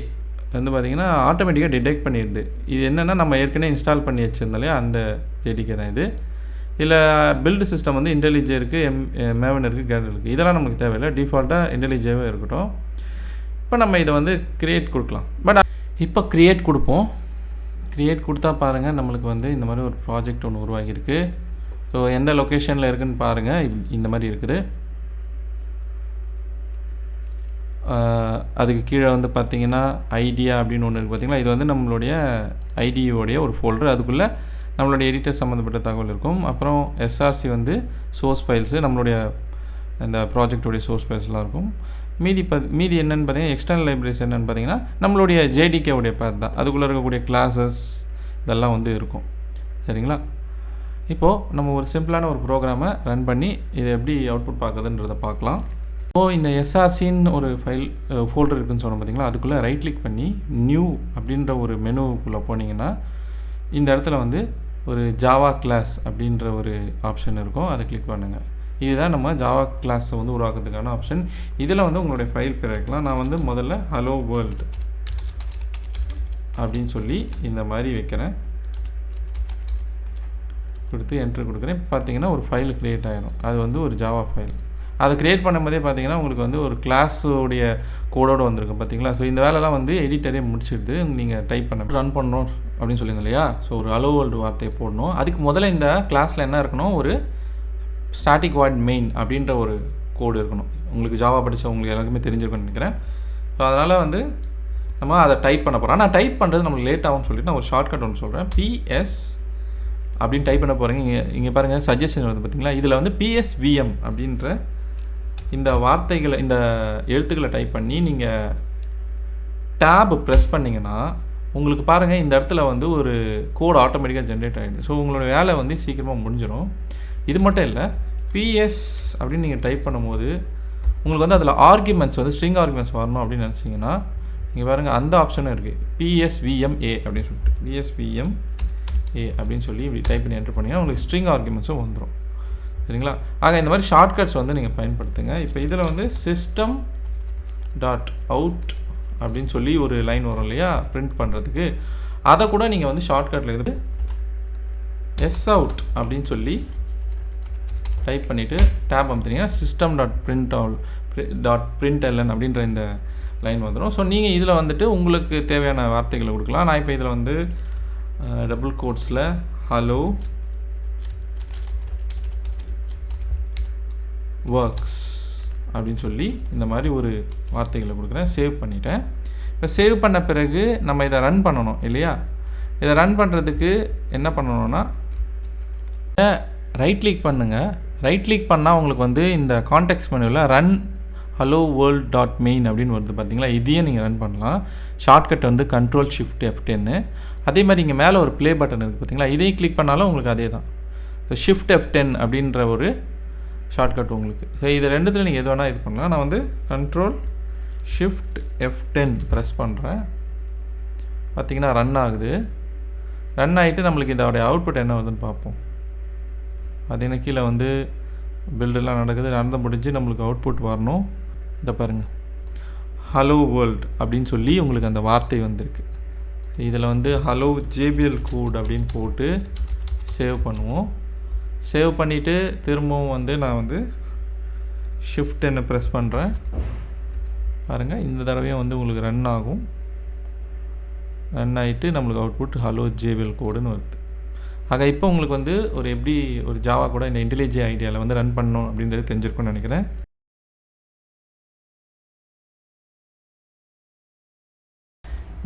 வந்து பார்த்திங்கன்னா ஆட்டோமேட்டிக்காக டிடெக்ட் பண்ணிடுது. இது என்னென்னா நம்ம ஏற்கனவே இன்ஸ்டால் பண்ணி வச்சுருந்தாலே அந்த ஜேடிகே தான் இது. இதில் பில்டு சிஸ்டம் வந்து இன்டெலிஜே இருக்குது, மேவன் இருக்குது, கேடல் இருக்குது. இதெல்லாம் நமக்கு தேவையில்லை, டிஃபால்ட்டாக இன்டெலிஜேவே இருக்கட்டும். இப்போ நம்ம இதை வந்து க்ரியேட் கொடுக்கலாம். பட் இப்போ க்ரியேட் கொடுப்போம். க்ரியேட் கொடுத்தா பாருங்கள் நம்மளுக்கு வந்து இந்த மாதிரி ஒரு ப்ராஜெக்ட் ஒன்று உருவாகியிருக்கு. ஸோ எந்த லொக்கேஷனில் இருக்குதுன்னு பாருங்கள், இந்த மாதிரி இருக்குது. அதுக்கு கீழே வந்து பார்த்திங்கன்னா ஐடியா அப்படின்னு ஒன்று இருக்குது பார்த்திங்களா. இது வந்து நம்மளுடைய ஐடியோடைய ஒரு ஃபோல்டர். அதுக்குள்ளே நம்மளுடைய எடிட்டர் சம்மந்தப்பட்ட தகவல் இருக்கும். அப்புறம் எஸ்ஆர்சி வந்து சோர்ஸ் ஃபைல்ஸு, நம்மளுடைய இந்த ப்ராஜெக்டோடைய சோர்ஸ் ஃபைல்ஸ்லாம் இருக்கும். மீதி என்னென்னு பார்த்தீங்கன்னா எக்ஸ்டர்னல் லைப்ரரிஸ் என்னென்னு பார்த்தீங்கன்னா நம்மளுடைய ஜேடிகேவுடைய பேத் தான். அதுக்குள்ளே இருக்கக்கூடிய கிளாஸஸ் இதெல்லாம் வந்து இருக்கும். சரிங்களா. இப்போது நம்ம ஒரு சிம்பிளான ஒரு ப்ரோக்ராமை ரன் பண்ணி இதை எப்படி அவுட்புட் பார்க்குதுன்றதை பார்க்கலாம். இப்போது இந்த எஸ்ஆர்சின்னு ஒரு ஃபோல்டர் இருக்குதுன்னு சொன்னோம் பார்த்திங்களா. அதுக்குள்ளே ரைட் கிளிக் பண்ணி நியூ அப்படின்ற ஒரு மெனுக்குள்ளே போனீங்கன்னா இந்த இடத்துல வந்து ஒரு ஜாவா கிளாஸ் அப்படின்ற ஒரு ஆப்ஷன் இருக்கும். அதை கிளிக் பண்ணுங்கள். இதுதான் நம்ம ஜாவா கிளாஸை வந்து உருவாக்குறதுக்கான ஆப்ஷன். இதில் வந்து உங்களுடைய ஃபைல் பேர் வைக்கலாம். நான் வந்து முதல்ல ஹலோ வேர்ல்டு அப்படின்னு சொல்லி இந்த மாதிரி வைக்கிறேன். கொடுத்து என்ட்ரு கொடுக்குறேன். பார்த்தீங்கன்னா ஒரு ஃபைல் க்ரியேட் ஆகிடும். அது வந்து ஒரு ஜாவா ஃபைல். அதை க்ரியேட் பண்ணும்போதே பார்த்தீங்கன்னா உங்களுக்கு வந்து ஒரு கிளாஸோடைய கோடோடு வந்திருக்கு பார்த்தீங்களா. ஸோ இந்த வேலைலாம் வந்து எடிட்டரே முடிச்சிடுது. நீங்கள் டைப் பண்ண ரன் பண்ணணும் அப்படின்னு சொல்லியிருந்தோம் இல்லையா. ஸோ ஒரு ஹலோ வேர்ல்டு வார்த்தையை போடணும். அதுக்கு முதல்ல இந்த கிளாஸில் என்ன இருக்கணும், ஒரு ஸ்டாட்டிக் வாய்ட் மெயின் அப்படின்ற ஒரு கோடு இருக்கணும். உங்களுக்கு ஜாவா படித்த உங்களுக்கு எல்லாருக்குமே தெரிஞ்சிருக்குன்னு நினைக்கிறேன். ஸோ அதனால் வந்து நம்ம அதை டைப் பண்ண போகிறோம். ஆனால் டைப் பண்ணுறது நம்மளுக்கு லேட் ஆகும்னு சொல்லிட்டு நான் ஒரு ஷார்ட்கட் ஒன்று சொல்கிறேன். பிஎஸ் அப்படின்னு டைப் பண்ண போகிறீங்க. இங்கே பாருங்கள் சஜஷன் வருது பார்த்தீங்களா. இதில் வந்து பிஎஸ்விஎம் அப்படின்ற இந்த வார்த்தைகளை, இந்த எழுத்துக்களை டைப் பண்ணி நீங்கள் டேப் ப்ரெஸ் பண்ணிங்கன்னா உங்களுக்கு பாருங்கள் இந்த இடத்துல வந்து ஒரு கோட் ஆட்டோமேட்டிக்காக ஜென்ரேட் ஆகிடுது. ஸோ உங்களோட வேலை வந்து சீக்கிரமாக முடிஞ்சிடும். இது மட்டும் இல்லை, பிஎஸ் அப்படின்னு நீங்கள் டைப் பண்ணும்போது உங்களுக்கு வந்து அதில் ஆர்குமெண்ட்ஸ் வந்து ஸ்ட்ரிங் ஆர்குமெண்ட்ஸ் வரணும் அப்படின்னு நினச்சிங்கன்னா இங்கே பாருங்கள் அந்த ஆப்ஷனும் இருக்குது. பிஎஸ்விஎம்ஏ அப்படின்னு சொல்லிட்டு பிஎஸ்விஎம்ஏ அப்படின்னு சொல்லி இப்படி டைப் பண்ணி என்ட்ரு பண்ணிங்கன்னா உங்களுக்கு ஸ்ட்ரிங் ஆர்குமெண்ட்ஸும் வந்துடும். சரிங்களா. ஆக இந்த மாதிரி ஷார்ட்கட்ஸ் வந்து நீங்கள் பயன்படுத்துங்க. இப்போ இதில் வந்து சிஸ்டம் டாட் அவுட் அப்படின்னு சொல்லி ஒரு லைன் வரும் இல்லையா பிரிண்ட் பண்ணுறதுக்கு. அதை கூட நீங்கள் வந்து ஷார்ட்கட்டில் இது எஸ் அவுட் அப்படின்னு சொல்லி டைப் பண்ணிவிட்டு டேப் அமுத்துனீங்கன்னா சிஸ்டம் டாட் பிரிண்ட்எல்என் அப்படின்ற இந்த லைன் வந்துடும். ஸோ நீங்கள் இதில் வந்துட்டு உங்களுக்கு தேவையான வார்த்தைகளை கொடுக்கலாம். நான் இப்போ இதில் வந்து டபுள் கோட்ஸில் ஹலோ ஒர்க்ஸ் அப்படின்னு சொல்லி இந்த மாதிரி ஒரு வார்த்தைகளை கொடுக்குறேன். சேவ் பண்ணிட்டேன். இப்போ சேவ் பண்ண பிறகு நம்ம இதை ரன் பண்ணணும் இல்லையா. இதை ரன் பண்ணுறதுக்கு என்ன பண்ணணும்னா ரைட் கிளிக் பண்ணுங்கள். ரைட் கிளிக் பண்ணால் உங்களுக்கு வந்து இந்த கான்டெக்ஸ்ட் மெனுவில் run hello world dot main அப்படின்னு வருது பார்த்தீங்களா. இதையும் நீங்கள் ரன் பண்ணலாம். ஷார்ட்கட் வந்து Ctrl+Shift+F10. அதே மாதிரி இங்கே மேலே ஒரு ப்ளே பட்டன் இருக்குது பார்த்தீங்களா. இதையும் கிளிக் பண்ணாலும் உங்களுக்கு அதே தான். ஸோ Shift+F10 அப்படின்ற ஒரு ஷார்ட்கட் உங்களுக்கு. ஸோ இது ரெண்டுத்தில் நீங்கள் எது வேணால் இது பண்ணலாம். நான் வந்து Ctrl+Shift+F10 ப்ரெஸ் பண்ணுறேன். பார்த்திங்கன்னா ரன் ஆகுது. ரன் ஆகிட்டு நம்மளுக்கு இதோடைய அவுட்புட் என்ன வருதுன்னு பார்ப்போம். பார்த்தீங்கன்னா கீழே வந்து பில்டெல்லாம் நடக்குது. நடந்து முடிஞ்சு நம்மளுக்கு அவுட்புட் வரணும். இதை பாருங்கள் ஹலோ வேர்ல்டு அப்படின்னு சொல்லி உங்களுக்கு அந்த வார்த்தை வந்திருக்கு. இதில் வந்து ஹலோ JBL கோட் அப்படின்னு போட்டு சேவ் பண்ணுவோம். சேவ் பண்ணிவிட்டு திரும்பவும் வந்து நான் வந்து Shift+N ப்ரெஸ் பண்ணுறேன். பாருங்கள் இந்த தடவையும் வந்து உங்களுக்கு ரன் ஆகும். ரன் ஆகிட்டு நம்மளுக்கு அவுட்புட் ஹலோ JBL கோடுன்னு வருது. ஆக இப்போ உங்களுக்கு வந்து ஒரு எப்படி ஒரு ஜாவா கூட இந்த இன்டெலிஜே ஐடியாவில் வந்து ரன் பண்ணணும் அப்படின்றது தெரிஞ்சிருக்கும்னு நினைக்கிறேன்.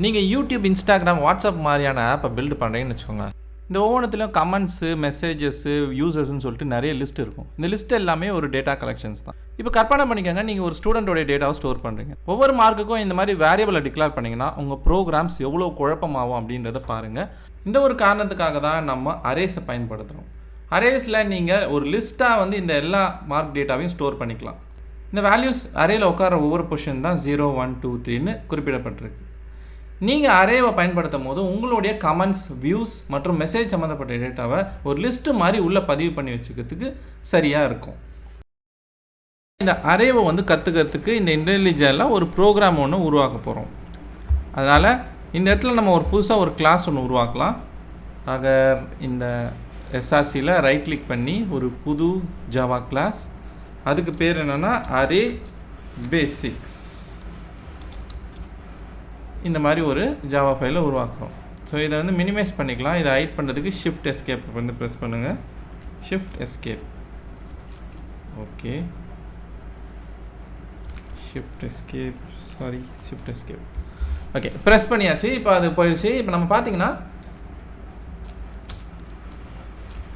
நீங்கள் யூடியூப், இன்ஸ்டாகிராம், வாட்ஸ்அப் மாதிரியான ஆப்பை பில்டு பண்ணுறீங்கன்னு வச்சுக்கோங்க. இந்த ஒவ்வொன்றுத்துலையும் கமெண்ட்ஸு, மெசேஜஸ்ஸு, யூசர்ஸ்ன்னு சொல்லிட்டு நிறைய லிஸ்ட் இருக்கும். இந்த லிஸ்ட் எல்லாமே ஒரு டேட்டா கலெக்ஷன்ஸ் தான். இப்போ கற்பனை பண்ணிக்கோங்க, நீங்கள் ஒரு ஸ்டூடெண்ட்டோடைய டேட்டாவை ஸ்டோர் பண்ணுறீங்க. ஒவ்வொரு மார்க்குக்கும் இந்த மாதிரி வேரியபிளை டிக்ளேர் பண்ணிங்கன்னா உங்கள் ப்ரோக்ராம்ஸ் எவ்வளோ குழப்பமாகும் அப்படின்றத பாருங்கள். இந்த ஒரு காரணத்துக்காக தான் நம்ம அரேஸை பயன்படுத்துகிறோம். அரேஸில் நீங்கள் ஒரு லிஸ்ட்டாக வந்து இந்த எல்லா மார்க் டேட்டாவையும் ஸ்டோர் பண்ணிக்கலாம். இந்த வேல்யூஸ் அரேயில் உட்கார ஒவ்வொரு பொசிஷன் தான் 0 1 2 3ன்னு குறிப்பிடப்பட்டிருக்கு. நீங்கள் அரேவை பயன்படுத்தும் போது உங்களுடைய கமெண்ட்ஸ், வியூஸ் மற்றும் மெசேஜ் சம்மந்தப்பட்ட டேட்டாவை ஒரு லிஸ்ட்டு மாதிரி உள்ளே பதிவு பண்ணி வச்சுக்கிறதுக்கு சரியாக இருக்கும். இந்த அரேவை வந்து கற்றுக்கிறதுக்கு இந்த இன்டெலிஜென்ட்டில் ஒரு ப்ரோக்ராம் ஒன்று உருவாக்க போகிறோம். அதனால் இந்த இடத்துல நம்ம ஒரு புதுசாக ஒரு கிளாஸ் ஒன்று உருவாக்கலாம். ஆக இந்த எஸ்ஆர்சியில் ரைட் கிளிக் பண்ணி ஒரு புது ஜாவா கிளாஸ், அதுக்கு பேர் என்னென்னா அரே பேசிக்ஸ், இந்த மாதிரி ஒரு ஜாவா ஃபைலை உருவாக்குறோம். ஸோ இதை வந்து மினிமைஸ் பண்ணிக்கலாம். இதை ஹைட் பண்ணுறதுக்கு ஷிஃப்ட் எஸ்கேப் வந்து ப்ரெஸ் பண்ணுங்கள். Shift escape, okay, shift escape okay, press பண்ணியாச்சு. இப்போ அது போயிடுச்சு. இப்போ நம்ம பார்த்தீங்கன்னா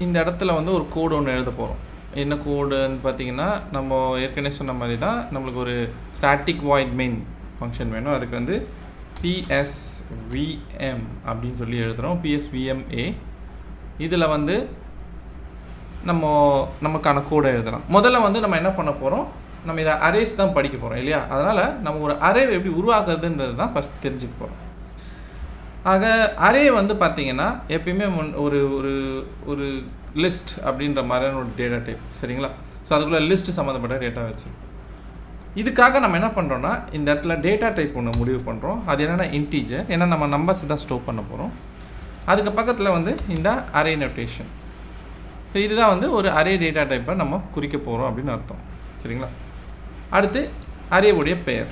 இந்த இடத்துல வந்து ஒரு கோடு ஒன்று எழுத போகிறோம். என்ன கோடுன்னு பார்த்தீங்கன்னா, நம்ம ஏற்கனவே சொன்ன மாதிரி தான் நம்மளுக்கு ஒரு ஸ்டாட்டிக் வாய்ட் மெயின் ஃபங்க்ஷன் வேணும். அதுக்கு வந்து PSVM அப்படின்னு சொல்லி எழுதுகிறோம். PSVMA. இதில் வந்து நமக்கான கோடை எழுதலாம். முதல்ல வந்து நம்ம என்ன பண்ண போகிறோம், நம்ம இதை அரேஸ் தான் படிக்க போகிறோம் இல்லையா? அதனால் நம்ம ஒரு அரேவை எப்படி உருவாக்குறதுன்றது தான் ஃபஸ்ட் தெரிஞ்சுக்க போகிறோம். ஆக அரே வந்து பார்த்திங்கன்னா எப்பயுமே ஒரு ஒரு ஒரு லிஸ்ட் அப்படின்ற மாதிரியான ஒரு டேட்டா டைப், சரிங்களா? ஸோ அதுக்குள்ளே லிஸ்ட்டு சம்மந்தப்பட்ட டேட்டா வச்சுருக்கோம். இதுக்காக நம்ம என்ன பண்ணுறோன்னா, இந்த இடத்துல டேட்டா டைப் ஒன்று முடிவு பண்ணுறோம். அது என்னென்னா இன்டீஜர், ஏன்னா நம்ம நம்பர்ஸ் தான் ஸ்டோர் பண்ண போகிறோம். அதுக்கு பக்கத்தில் வந்து இந்த அரே நோட்டேஷன். ஸோ இதுதான் வந்து ஒரு அரே டேட்டா டைப்பை நம்ம குறிக்க போகிறோம் அப்படின்னு அர்த்தம், சரிங்களா? அடுத்து அரேவுடைய பெயர்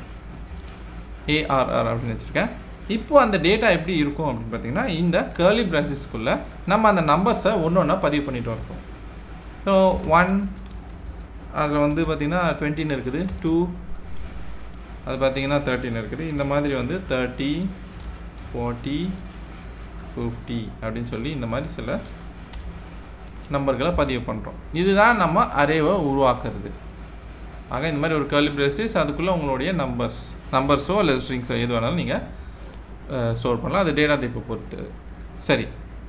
ARR அப்படின்னு வச்சுருக்கேன். இப்போது அந்த டேட்டா எப்படி இருக்கும் அப்படின்னு பார்த்தீங்கன்னா, இந்த கர்லி பிராக்கெட்ஸ்க்குள்ளே நம்ம அந்த நம்பர்ஸை ஒன்று ஒன்றா பதிவு பண்ணிட்டு இருக்கோம். ஸோ 1 அதில் வந்து பார்த்திங்கன்னா 20 இருக்குது, 2 அது பார்த்திங்கன்னா 13 இருக்குது. இந்த மாதிரி வந்து 30 40 50 அப்படின்னு சொல்லி இந்த மாதிரி சில நம்பர்களை பதிவு பண்ணுறோம். இதுதான் நம்ம அரேவை உருவாக்குறது. ஆக இந்த மாதிரி ஒரு கர்லி பிரேசஸ், அதுக்குள்ளே உங்களுடைய நம்பர்ஸோ இல்லை ஸ்ட்ரிங்ஸோ எது வேணாலும் நீங்கள் ஸ்டோர் பண்ணலாம். அது டேட்டா டைப்பை பொறுத்து. சரி,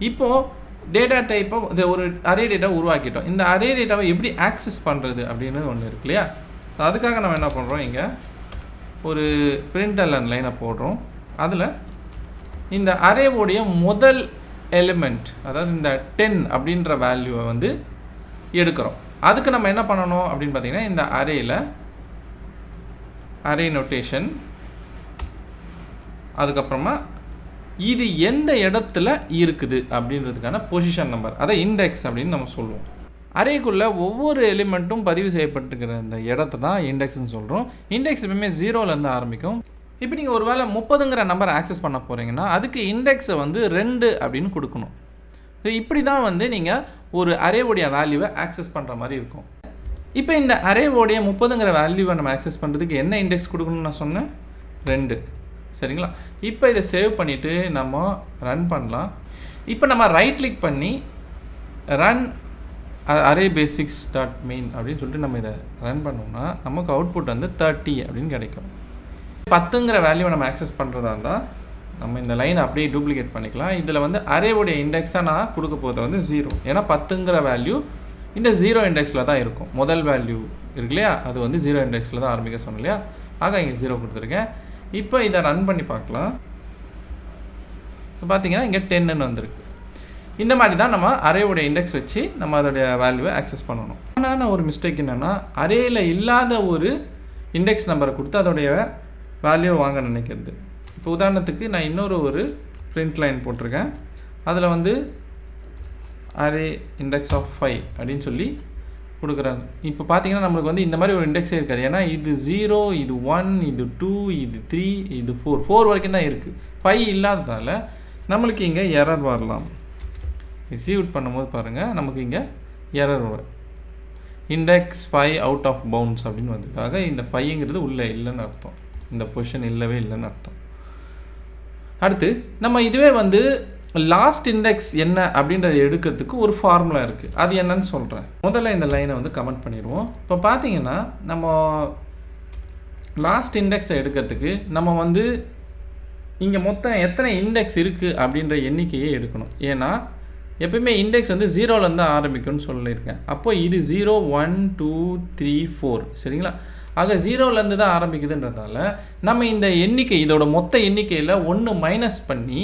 இப்போது டேட்டா டைப்பை இந்த ஒரு அரே டேட்டா உருவாக்கிட்டோம். இந்த அரே டேட்டாவை எப்படி ஆக்சஸ் பண்ணுறது அப்படின்னு ஒன்று இருக்கு இல்லையா? அதுக்காக நம்ம என்ன பண்ணுறோம், இங்கே ஒரு println லைனை போடுறோம். அதில் இந்த அரேவோடைய முதல் எலிமெண்ட், அதாவது இந்த 10 அப்படின்ற வேல்யூவை வந்து எடுக்கிறோம். அதுக்கு நம்ம என்ன பண்ணணும் அப்படின்னு பார்த்தீங்கன்னா, இந்த அரேயில் அரே நோட்டேஷன், அதுக்கப்புறமா இது எந்த இடத்துல இருக்குது அப்படின்றதுக்கான பொசிஷன் நம்பர், அதை இண்டெக்ஸ் அப்படின்னு நம்ம சொல்லுவோம். அரேக்குள்ளே ஒவ்வொரு எலிமெண்ட்டும் பதிவு செய்யப்பட்டிருக்கிற இந்த இடத்த தான் இண்டெக்ஸ்ன்னு சொல்கிறோம். இண்டெக்ஸ் எப்பவுமே 0லேருந்து ஆரம்பிக்கும். இப்போ நீங்கள் ஒரு வேளை 30ங்கிற நம்பரை ஆக்சஸ் பண்ண போகிறீங்கன்னா அதுக்கு இண்டெக்ஸை வந்து 2 அப்படின்னு கொடுக்கணும். ஸோ இப்படி தான் வந்து நீங்கள் ஒரு அரேவோடைய வேல்யூவை ஆக்சஸ் பண்ணுற மாதிரி இருக்கும். இப்போ இந்த அரேவோடைய 30ங்கிற வேல்யூவை நம்ம ஆக்சஸ் பண்ணுறதுக்கு என்ன இண்டெக்ஸ் கொடுக்கணும்னு நான் சொன்னேன், 2, சரிங்களா? இப்போ இதை சேவ் பண்ணிவிட்டு நம்ம ரன் பண்ணலாம். இப்போ நம்ம ரைட் கிளிக் பண்ணி run array basics dot main அப்படின்னு சொல்லிட்டு நம்ம இதை ரன் பண்ணோம்னா நமக்கு அவுட்புட் வந்து 30 அப்படின்னு கிடைக்கும். 10ங்கிற வேல்யூவை நம்ம ஆக்சஸ் பண்ணுறதா இருந்தால் நம்ம இந்த லைனை அப்படியே டூப்ளிகேட் பண்ணிக்கலாம். இதில் வந்து அரேவுடைய இண்டெக்ஸாக நான் கொடுக்க போகிறது வந்து 0, ஏன்னா 10ங்கிற வேல்யூ இந்த 0 இண்டெக்ஸில் தான் இருக்கும். முதல் வேல்யூ இருக்கு இல்லையா, அது வந்து 0 இண்டெக்ஸில் தான் ஆரம்பிக்க சொன்னோம் இல்லையா? ஆக இங்கே 0 கொடுத்துருக்கேன். இப்போ இதை ரன் பண்ணி பார்க்கலாம். இப்போ பார்த்தீங்கன்னா இங்கே 10ன்னு வந்திருக்கு. இந்த மாதிரி தான் நம்ம அரேவுடைய இண்டெக்ஸ் வச்சு நம்ம அதோடைய வேல்யூவை ஆக்சஸ் பண்ணணும். ஆனால் ஒரு மிஸ்டேக் என்னென்னா, அரேயில் இல்லாத ஒரு இண்டெக்ஸ் நம்பரை கொடுத்து அதோடைய வேல்யூவை வாங்க நினைக்கிறது. இப்போ உதாரணத்துக்கு நான் இன்னொரு ஒரு பிரிண்ட் லைன் போட்டிருக்கேன். அதில் வந்து அரே இண்டெக்ஸ் ஆஃப் 5 அப்படின்னு சொல்லி கொடுக்குறாங்க. இப்போ பார்த்தீங்கன்னா நம்மளுக்கு வந்து இந்த மாதிரி ஒரு இண்டெக்ஸே இருக்காது. ஏன்னா இது 0, இது 1, இது 2, இது 3, இது 4 வரைக்கும் தான் இருக்குது. 5 இல்லாததால் நம்மளுக்கு இங்கே எரர் வரலாம். எக்ஸிக்யூட் பண்ணும்போது பாருங்கள், நமக்கு இங்கே எரர் வரும். இண்டெக்ஸ் 5 அவுட் ஆஃப் பவுண்ட்ஸ் அப்படின்னு வந்ததுக்காக இந்த 5ங்கிறது உள்ளே இல்லைன்னு அர்த்தம், இந்த பொசிஷன் இல்லவே இல்லைன்னு அர்த்தம். அடுத்து நம்ம இதுவே வந்து லாஸ்ட் இண்டெக்ஸ் என்ன அப்படின்றத எடுக்கிறதுக்கு ஒரு ஃபார்முலா இருக்குது. அது என்னன்னு சொல்கிறேன். முதல்ல இந்த லைனை வந்து கமெண்ட் பண்ணிடுவோம். இப்போ பார்த்தீங்கன்னா நம்ம லாஸ்ட் இண்டெக்ஸை எடுக்கிறதுக்கு நம்ம வந்து இங்கே மொத்தம் எத்தனை இண்டெக்ஸ் இருக்குது அப்படின்ற எண்ணிக்கையை எடுக்கணும். ஏன்னா எப்பயுமே இண்டெக்ஸ் வந்து 0லேருந்து ஆரம்பிக்கும்னு சொல்லியிருக்கேன். அப்போ இது 0 1 2 3 4, சரிங்களா? ஆக 0லேருந்து தான் ஆரம்பிக்குதுன்றதால நம்ம இந்த எண்ணிக்கை இதோட மொத்த எண்ணிக்கையில் 1 மைனஸ் பண்ணி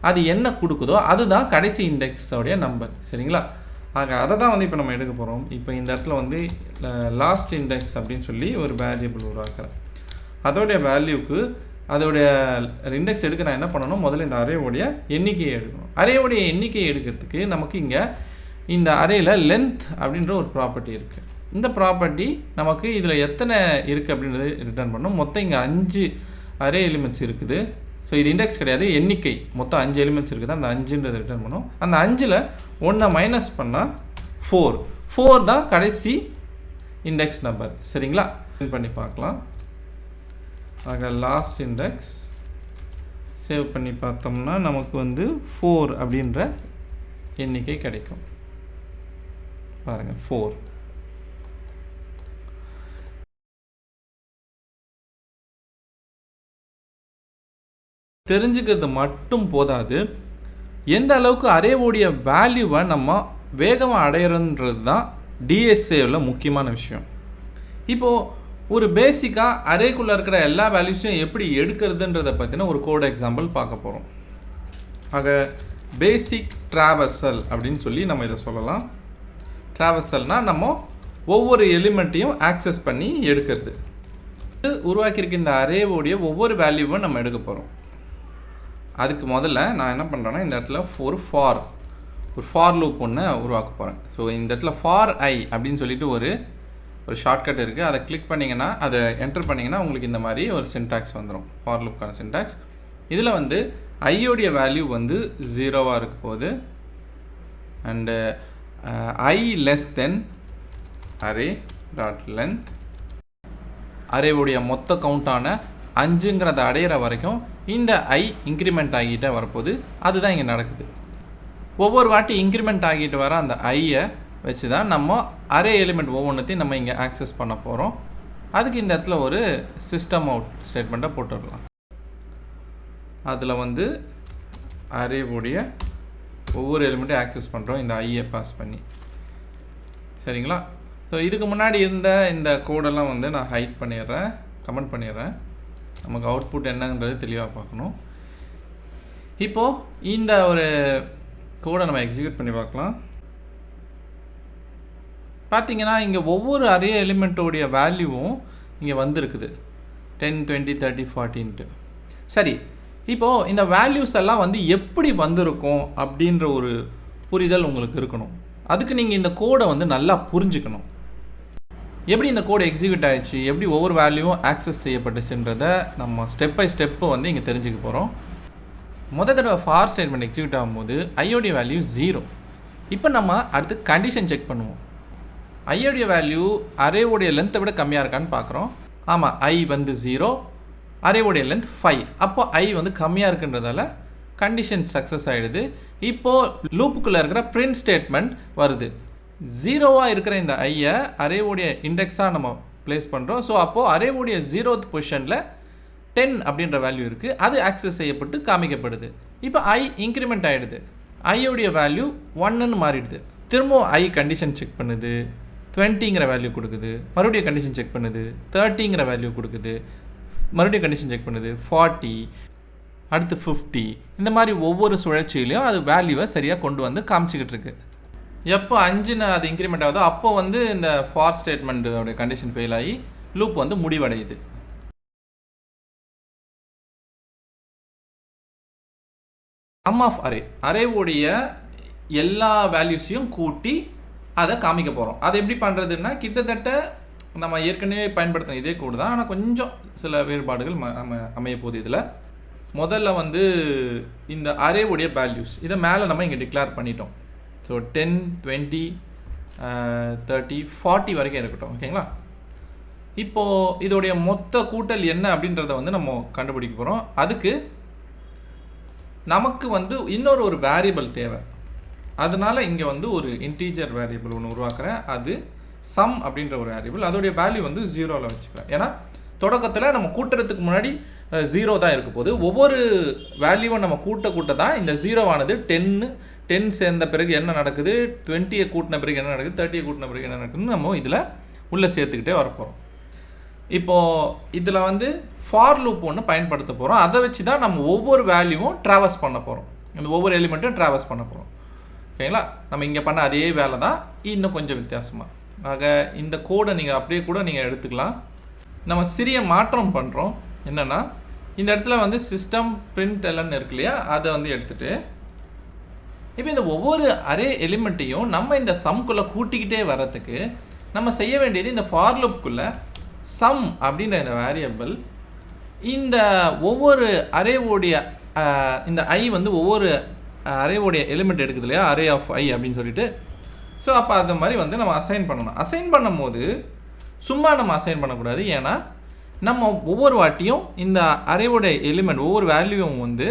அது என்ன கொடுக்குதோ அதுதான் கடைசி இண்டெக்ஸோடைய நம்பர். சரிங்களா? ஆக அதை தான் வந்து இப்போ நம்ம எடுக்க போகிறோம். இப்போ இந்த இடத்துல வந்து லாஸ்ட் இண்டெக்ஸ் அப்படின்னு சொல்லி ஒரு வேரியபிள் உருவாக்குறேன். அதோடைய வேல்யூக்கு அதோடைய இண்டெக்ஸ் எடுக்க நான் என்ன பண்ணணும், முதல்ல இந்த அரேவுடைய எண்ணிக்கையை எடுக்கணும். அரேவுடைய எண்ணிக்கையை எடுக்கிறதுக்கு நமக்கு இங்கே இந்த அரேயில் லென்த் அப்படின்ற ஒரு ப்ராப்பர்ட்டி இருக்குது. இந்த ப்ராப்பர்ட்டி நமக்கு இதில் எத்தனை இருக்குது அப்படின்றது ரிட்டர்ன் பண்ணணும். மொத்தம் இங்கே 5 அரே எலிமெண்ட்ஸ் இருக்குது. ஸோ இது இண்டெக்ஸ் கிடையாது, எண்ணிக்கை. மொத்தம் 5 எலிமெண்ட்ஸ் இருக்குது, அந்த 5ன்றது ரிட்டர்ன் பண்ணும். அந்த 5ல் 1 மைனஸ் பண்ணால் 4 தான் கடைசி இண்டெக்ஸ் நம்பர். சரிங்களா? பண்ணி பார்க்கலாம். ஆக லாஸ்ட் இண்டெக்ஸ் சேவ் பண்ணி பார்த்தோம்னா நமக்கு வந்து 4 அப்படின்ற எண்ணிக்கை கிடைக்கும். பாருங்கள் 4. தெரிஞ்சுக்கிறது மட்டும் போதாது, எந்த அளவுக்கு அரேவோடைய வேல்யூவை நம்ம வேகமாக அடையிறன்றது தான் டிஎஸ்ஏவில் முக்கியமான விஷயம். இப்போது ஒரு பேசிக்காக அரேக்குள்ளே இருக்கிற எல்லா வேல்யூஸையும் எப்படி எடுக்கிறதுன்றதை பற்றின ஒரு கோட் எக்ஸாம்பிள் பார்க்க போகிறோம். ஆக பேசிக் ட்ராவர்சல் அப்படின்னு சொல்லி நம்ம இதை சொல்லலாம். ட்ராவர்சல்னால் நம்ம ஒவ்வொரு எலிமெண்ட்டையும் ஆக்சஸ் பண்ணி எடுக்கிறது. உருவாக்கியிருக்க இந்த அரேவோடைய ஒவ்வொரு வேல்யூவும் நம்ம எடுக்க போகிறோம். அதுக்கு முதல்ல நான் என்ன பண்ணுறேன்னா இந்த இடத்துல ஒரு ஃபார் லூப் ஒன்று உருவாக்க போகிறேன். ஸோ இந்த இடத்துல ஃபார் ஐ அப்படின்னு சொல்லிட்டு ஒரு ஷார்ட்கட் இருக்குது. அதை கிளிக் பண்ணிங்கன்னா, அதை என்டர் பண்ணிங்கன்னா உங்களுக்கு இந்த மாதிரி ஒரு சின்டாக்ஸ் வந்துடும், ஃபார் லூப்கான சின்டாக்ஸ். இதில் வந்து ஐயோடைய வேல்யூ வந்து 0வாக இருக்க போகுது. And I less than array dot length, அரேவுடைய மொத்த கவுண்டான 5ங்கிறத அடையிற வரைக்கும் இந்த ஐ இன்க்ரிமெண்ட் ஆகிட்டே வரப்போகுது. அதுதான் இங்கே நடக்குது. ஒவ்வொரு வாட்டி இன்க்ரிமெண்ட் ஆகிட்டு வர அந்த ஐயை வச்சு தான் நம்ம அரே எலிமெண்ட் ஒவ்வொன்றத்தையும் நம்ம இங்கே ஆக்சஸ் பண்ண போகிறோம். அதுக்கு இந்த இடத்துல ஒரு சிஸ்டம் அவுட் ஸ்டேட்மெண்ட்டை போட்டுடலாம். அதில் வந்து அரேவுடைய ஒவ்வொரு எலிமெண்ட்டையும் ஆக்சஸ் பண்ணுறோம் இந்த ஐயை பாஸ் பண்ணி. சரிங்களா? ஸோ இதுக்கு முன்னாடி இருந்த இந்த கோடெல்லாம் வந்து நான் ஹைட் பண்ணிடுறேன், கமெண்ட் பண்ணிடுறேன். நமக்கு அவுட்புட் என்னன்றது தெளிவாக பார்க்கணும். இப்போது இந்த ஒரு கோடை நம்ம எக்ஸிக்யூட் பண்ணி பார்க்கலாம். பார்த்தீங்கன்னா இங்கே ஒவ்வொரு அரே எலிமெண்ட்டோடைய வேல்யூவும் இங்கே வந்திருக்குது, 10, 20, 30, 40. சரி, இப்போது இந்த வேல்யூஸ் எல்லாம் வந்து எப்படி வந்திருக்கும் அப்படின்ற ஒரு புரிதல் உங்களுக்கு இருக்கணும். அதுக்கு நீங்கள் இந்த கோடை வந்து நல்லா புரிஞ்சுக்கணும். எப்படி இந்த கோடு எக்ஸிக்யூட் ஆகிடுச்சு, எப்படி ஒவ்வொரு வேல்யூவும் ஆக்சஸ் செய்யப்பட்டுச்சுன்றதை நம்ம ஸ்டெப் பை ஸ்டெப்பு வந்து இங்கே தெரிஞ்சுக்க போகிறோம். முதல் தடவை ஃபார் ஸ்டேட்மெண்ட் எக்ஸிக்யூட் ஆகும்போது ஐயோடைய வேல்யூ 0. இப்போ நம்ம அடுத்து கண்டிஷன் செக் பண்ணுவோம். ஐயோடைய வேல்யூ அரேவுடைய லென்த்தை விட கம்மியாக இருக்கான்னு பார்க்குறோம். ஆமாம், ஐ வந்து 0, அரேவுடைய லென்த் 5. அப்போ ஐ வந்து கம்மியாக இருக்குன்றதால கண்டிஷன் சக்ஸஸ் ஆகிடுது. இப்போது லூப்புக்குள்ளே இருக்கிற பிரிண்ட் ஸ்டேட்மெண்ட் வருது. 0வாக இருக்கிற இந்த ஐயை அரேவுடைய இண்டெக்ஸாக நம்ம ப்ளேஸ் பண்ணுறோம். ஸோ அப்போது அரேவுடைய 0th பொசிஷனில் 10 அப்படின்ற வேல்யூ இருக்குது, அது ஆக்சஸ் செய்யப்பட்டு காமிக்கப்படுது. இப்போ ஐ இன்க்ரிமெண்ட் ஆகிடுது, ஐயோடைய வேல்யூ 1ன்னு மாறிடுது. திரும்பவும் ஐ கண்டிஷன் செக் பண்ணுது, 20ங்கிற வேல்யூ கொடுக்குது, மறுபடியும் கண்டிஷன் செக் பண்ணுது, 30ங்கிற வேல்யூ கொடுக்குது, மறுபடியும் கண்டிஷன் செக் பண்ணுது, 40, அடுத்து 50. இந்த மாதிரி ஒவ்வொரு சுழற்சியிலையும் அது வேல்யூவை சரியாக கொண்டு வந்து காமிச்சிக்கிட்டு இருக்கு. எப்போ 5ன்னு அது இன்க்ரிமெண்ட் ஆகுதோ அப்போ வந்து இந்த ஃபார் ஸ்டேட்மெண்ட்டோடைய கண்டிஷன் ஃபெயில் ஆகி லூப் வந்து முடிவடையுது. சம் ஆஃப் அரேவுடைய எல்லா வேல்யூஸையும் கூட்டி அதை காமிக்க போகிறோம். அதை எப்படி பண்ணுறதுன்னா கிட்டத்தட்ட நம்ம ஏற்கனவே பயன்படுத்தின இதே கோடு தான், ஆனால் கொஞ்சம் சில வேறுபாடுகள் அமைய போகுது. இதில் முதல்ல வந்து இந்த அரேவுடைய வேல்யூஸ் இதை மேலே நம்ம இங்கே டிக்ளேர் பண்ணிட்டோம். ஸோ 10, 20, 30, 40 வரைக்கும் இருக்கட்டும். ஓகேங்களா? இப்போது இதோடைய மொத்த கூட்டல் என்ன அப்படின்றத வந்து நம்ம கண்டுபிடிக்க போகிறோம். அதுக்கு நமக்கு வந்து இன்னொரு வேரியபிள் தேவை. அதனால இங்கே வந்து ஒரு இன்டீஜர் வேரியபிள் ஒன்று உருவாக்குறேன். அது சம் அப்படின்ற ஒரு வேரியபிள். அதோடைய வேல்யூ வந்து 0ல் வச்சுக்கிறேன். ஏன்னா தொடக்கத்தில் நம்ம கூட்டுறதுக்கு முன்னாடி 0 தான் இருக்க போது. ஒவ்வொரு வேல்யூவை நம்ம கூட்ட தான் இந்த 0வானது 10 சேர்ந்த பிறகு என்ன நடக்குது, 20 கூட்டின பிறகு என்ன நடக்குது, 30 கூட்டின பிறகு என்ன நடக்குதுன்னு நம்ம இதில் உள்ளே சேர்த்துக்கிட்டே வரப்போகிறோம். இப்போது இதில் வந்து ஃபார் லூப் ஒன்று பயன்படுத்த போகிறோம். அதை வச்சு தான் நம்ம ஒவ்வொரு வேல்யூவும் ட்ராவர்ஸ் பண்ண போகிறோம். இந்த ஒவ்வொரு எலிமெண்ட்டும் ட்ராவர்ஸ் பண்ண போகிறோம். ஓகேங்களா? நம்ம இங்கே பண்ண அதே வேலை தான், இன்னும் கொஞ்சம் வித்தியாசமாக. ஆக இந்த கோடை நீங்கள் அப்படியே கூட நீங்கள் எடுத்துக்கலாம். நம்ம சிறிய மாற்றம் பண்ணுறோம். என்னென்னா, இந்த இடத்துல வந்து சிஸ்டம் பிரிண்ட் எல்லாம் இருக்கு இல்லையா, அதை வந்து எடுத்துகிட்டு இப்போ இந்த ஒவ்வொரு அரே எலிமெண்ட்டையும் நம்ம இந்த சம்குள்ளே கூட்டிக்கிட்டே வர்றதுக்கு நம்ம செய்ய வேண்டியது, இந்த ஃபார் லூப்புக்குள்ளே சம் அப்படின்ற இந்த வேரியபிள் இந்த ஒவ்வொரு அரேவோடைய இந்த ஐ வந்து ஒவ்வொரு அரேவோடைய எலிமெண்ட் எடுக்குது இல்லையா, அரே ஆஃப் ஐ அப்படின்னு சொல்லிட்டு. ஸோ அப்போ அது மாதிரி வந்து நம்ம அசைன் பண்ணணும். அசைன் பண்ணும்போது சும்மா நம்ம அசைன் பண்ணக்கூடாது. ஏன்னா நம்ம ஒவ்வொரு வாட்டியும் இந்த அரேவோடைய எலிமெண்ட் ஒவ்வொரு வேல்யூவும் வந்து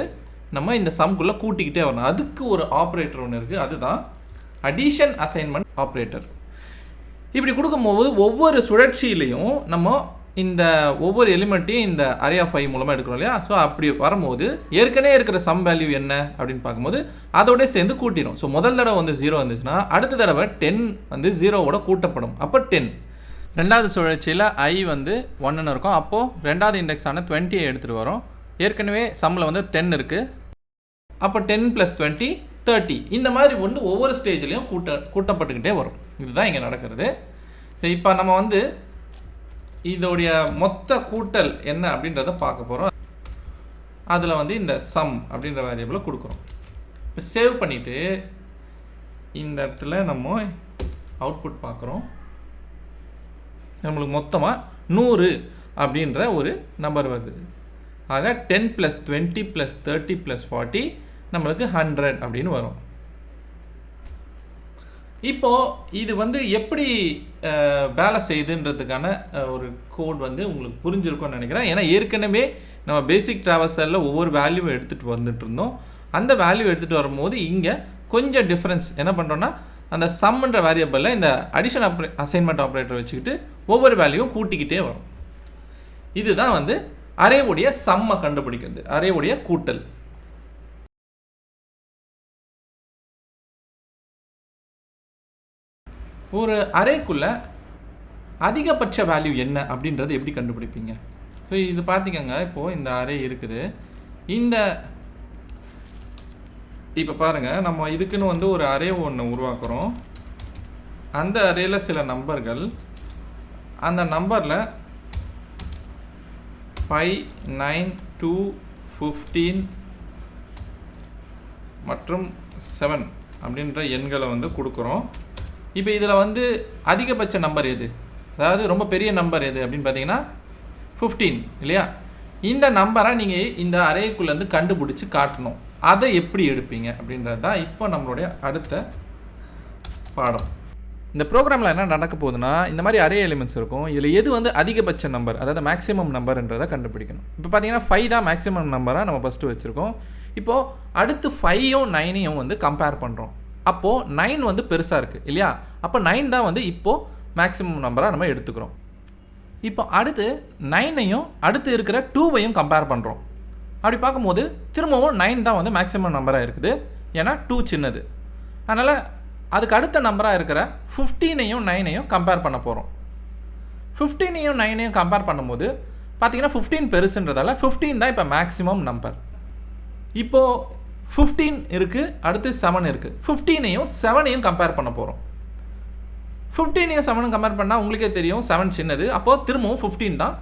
நம்ம இந்த சம்குள்ளே கூட்டிக்கிட்டே வரணும். அதுக்கு ஒரு ஆப்ரேட்டர் ஒன்று இருக்குது, அதுதான் அடிஷன் அசைன்மெண்ட் ஆப்ரேட்டர். இப்படி கொடுக்கும்போது ஒவ்வொரு சுழற்சியிலையும் நம்ம இந்த ஒவ்வொரு எலிமெண்ட்டையும் இந்த அரே ஆஃப் ஐ மூலமாக எடுக்கிறோம் இல்லையா. ஸோ அப்படி வரும்போது ஏற்கனவே இருக்கிற சம் வேல்யூ என்ன அப்படின்னு பார்க்கும்போது அதோட சேர்ந்து கூட்டிடும். ஸோ முதல் தடவை வந்து 0 வந்துச்சுன்னா அடுத்த தடவை 10 வந்து 0வோட கூட்டப்படும். அப்போ 10. ரெண்டாவது சுழற்சியில் ஐ வந்து 1ன்னு இருக்கும். அப்போது ரெண்டாவது இண்டெக்ஸான 20 எடுத்துகிட்டு வரோம். ஏற்கனவே சம்மில் வந்து 10 இருக்குது. அப்போ 10 + 20 30. இந்த மாதிரி ஒன்று ஒவ்வொரு ஸ்டேஜ்லேயும் கூட்டப்பட்டுக்கிட்டே வரும். இதுதான் இங்கே நடக்கிறது. இப்போ நம்ம வந்து இதோடைய மொத்த கூட்டல் என்ன அப்படின்றத பார்க்க போகிறோம். அதில் வந்து இந்த சம் அப்படின்ற வேரியபிளை கொடுக்குறோம். இப்போ சேவ் பண்ணிவிட்டு இந்த இடத்துல நம்ம அவுட்புட் பார்க்குறோம். நம்மளுக்கு மொத்தமாக 100 அப்படின்ற ஒரு நம்பர் வருது. ஆக 10 + 20 + 30 + 40 நம்மளுக்கு 100 அப்படின்னு வரும். இப்போது இது வந்து எப்படி வேலை செய்யுதுன்றதுக்கான ஒரு கோட் வந்து உங்களுக்கு புரிஞ்சிருக்கும்னு நினைக்கிறேன். ஏன்னா ஏற்கனவே நம்ம பேசிக் ட்ராவர்சலில் ஒவ்வொரு வேல்யூவை எடுத்துகிட்டு வந்துட்டு இருந்தோம். அந்த வேல்யூ எடுத்துகிட்டு வரும்போது இங்கே கொஞ்சம் டிஃப்ரென்ஸ் என்ன பண்ணுறோன்னா, அந்த சம்ன்ற வேரியபிளில் இந்த அடிஷன் அசைன்மெண்ட் ஆப்ரேட்டர் வச்சுக்கிட்டு ஒவ்வொரு வேல்யூவும் கூட்டிக்கிட்டே வரும். இதுதான் வந்து அரேவுடைய சம்மை கண்டுபிடிக்கிறது, அரேவுடைய கூட்டல். ஒரு அரேக்குள்ள அதிகபட்ச வேல்யூ என்ன அப்படின்றது எப்படி கண்டுபிடிப்பீங்க? ஸோ இது பார்த்திக்கங்க, இப்போது இந்த அரே இருக்குது. இப்போ பாருங்கள், நம்ம இதுக்குன்னு வந்து ஒரு அரே ஒன்று உருவாக்குறோம். அந்த அரேயில் சில நம்பர்கள், அந்த நம்பரில் 5, 9, 2, 15 மற்றும் 7 அப்படின்ற எண்களை வந்து கொடுக்குறோம். இப்போ இதில் வந்து அதிகபட்ச நம்பர் எது, அதாவது ரொம்ப பெரிய நம்பர் எது அப்படின்னு பார்த்தீங்கன்னா 15 இல்லையா? இந்த நம்பரை நீங்கள் இந்த அரேக்குள்ளேருந்து கண்டுபிடிச்சி காட்டணும். அதை எப்படி எடுப்பீங்க அப்படின்றது தான் இப்போ நம்மளுடைய அடுத்த பாடம். இந்த ப்ரோக்ராமில் என்ன நடக்க போகுதுன்னா, இந்த மாதிரி அரே எலிமெண்ட்ஸ் இருக்கும். இதில் எது வந்து அதிகபட்ச நம்பர், அதாவது மேக்ஸிமம் நம்பர்ன்றதை கண்டுபிடிக்கணும். இப்போ பார்த்தீங்கன்னா 5 தான் மேக்ஸிமம் நம்பராக நம்ம ஃபஸ்ட்டு வச்சுருக்கோம். இப்போது அடுத்து 5யும் 9யும் வந்து கம்பேர் பண்ணுறோம். அப்போது 9 வந்து பெருசாக இருக்குது இல்லையா? அப்போ 9 தான் வந்து இப்போது மேக்ஸிமம் நம்பராக நம்ம எடுத்துக்கிறோம். இப்போ அடுத்து 9ஐயும் அடுத்து இருக்கிற 2வையும் கம்பேர் பண்ணுறோம். அப்படி பார்க்கும்போது திரும்பவும் 9 தான் வந்து மேக்ஸிமம் நம்பராக இருக்குது, ஏன்னா 2 சின்னது. அதனால் அதுக்கு அடுத்த நம்பராக இருக்கிற 15ஐயும் 9ஐயும் கம்பேர் பண்ண போகிறோம். 15ஐயும் 9ஐயும் கம்பேர் பண்ணும்போது பார்த்தீங்கன்னா 15 பெருசுன்றதால 15 தான் இப்போ மேக்ஸிமம் நம்பர். இப்போது 15 இருக்குது, அடுத்து 7 இருக்குது. 15ஐயும் 7ஐயும் கம்பேர் பண்ண போகிறோம். 15ஐயும் 7 கம்பேர் பண்ணால் உங்களுக்கே தெரியும் 7 சின்னது. அப்போது திரும்பவும் 15 தான்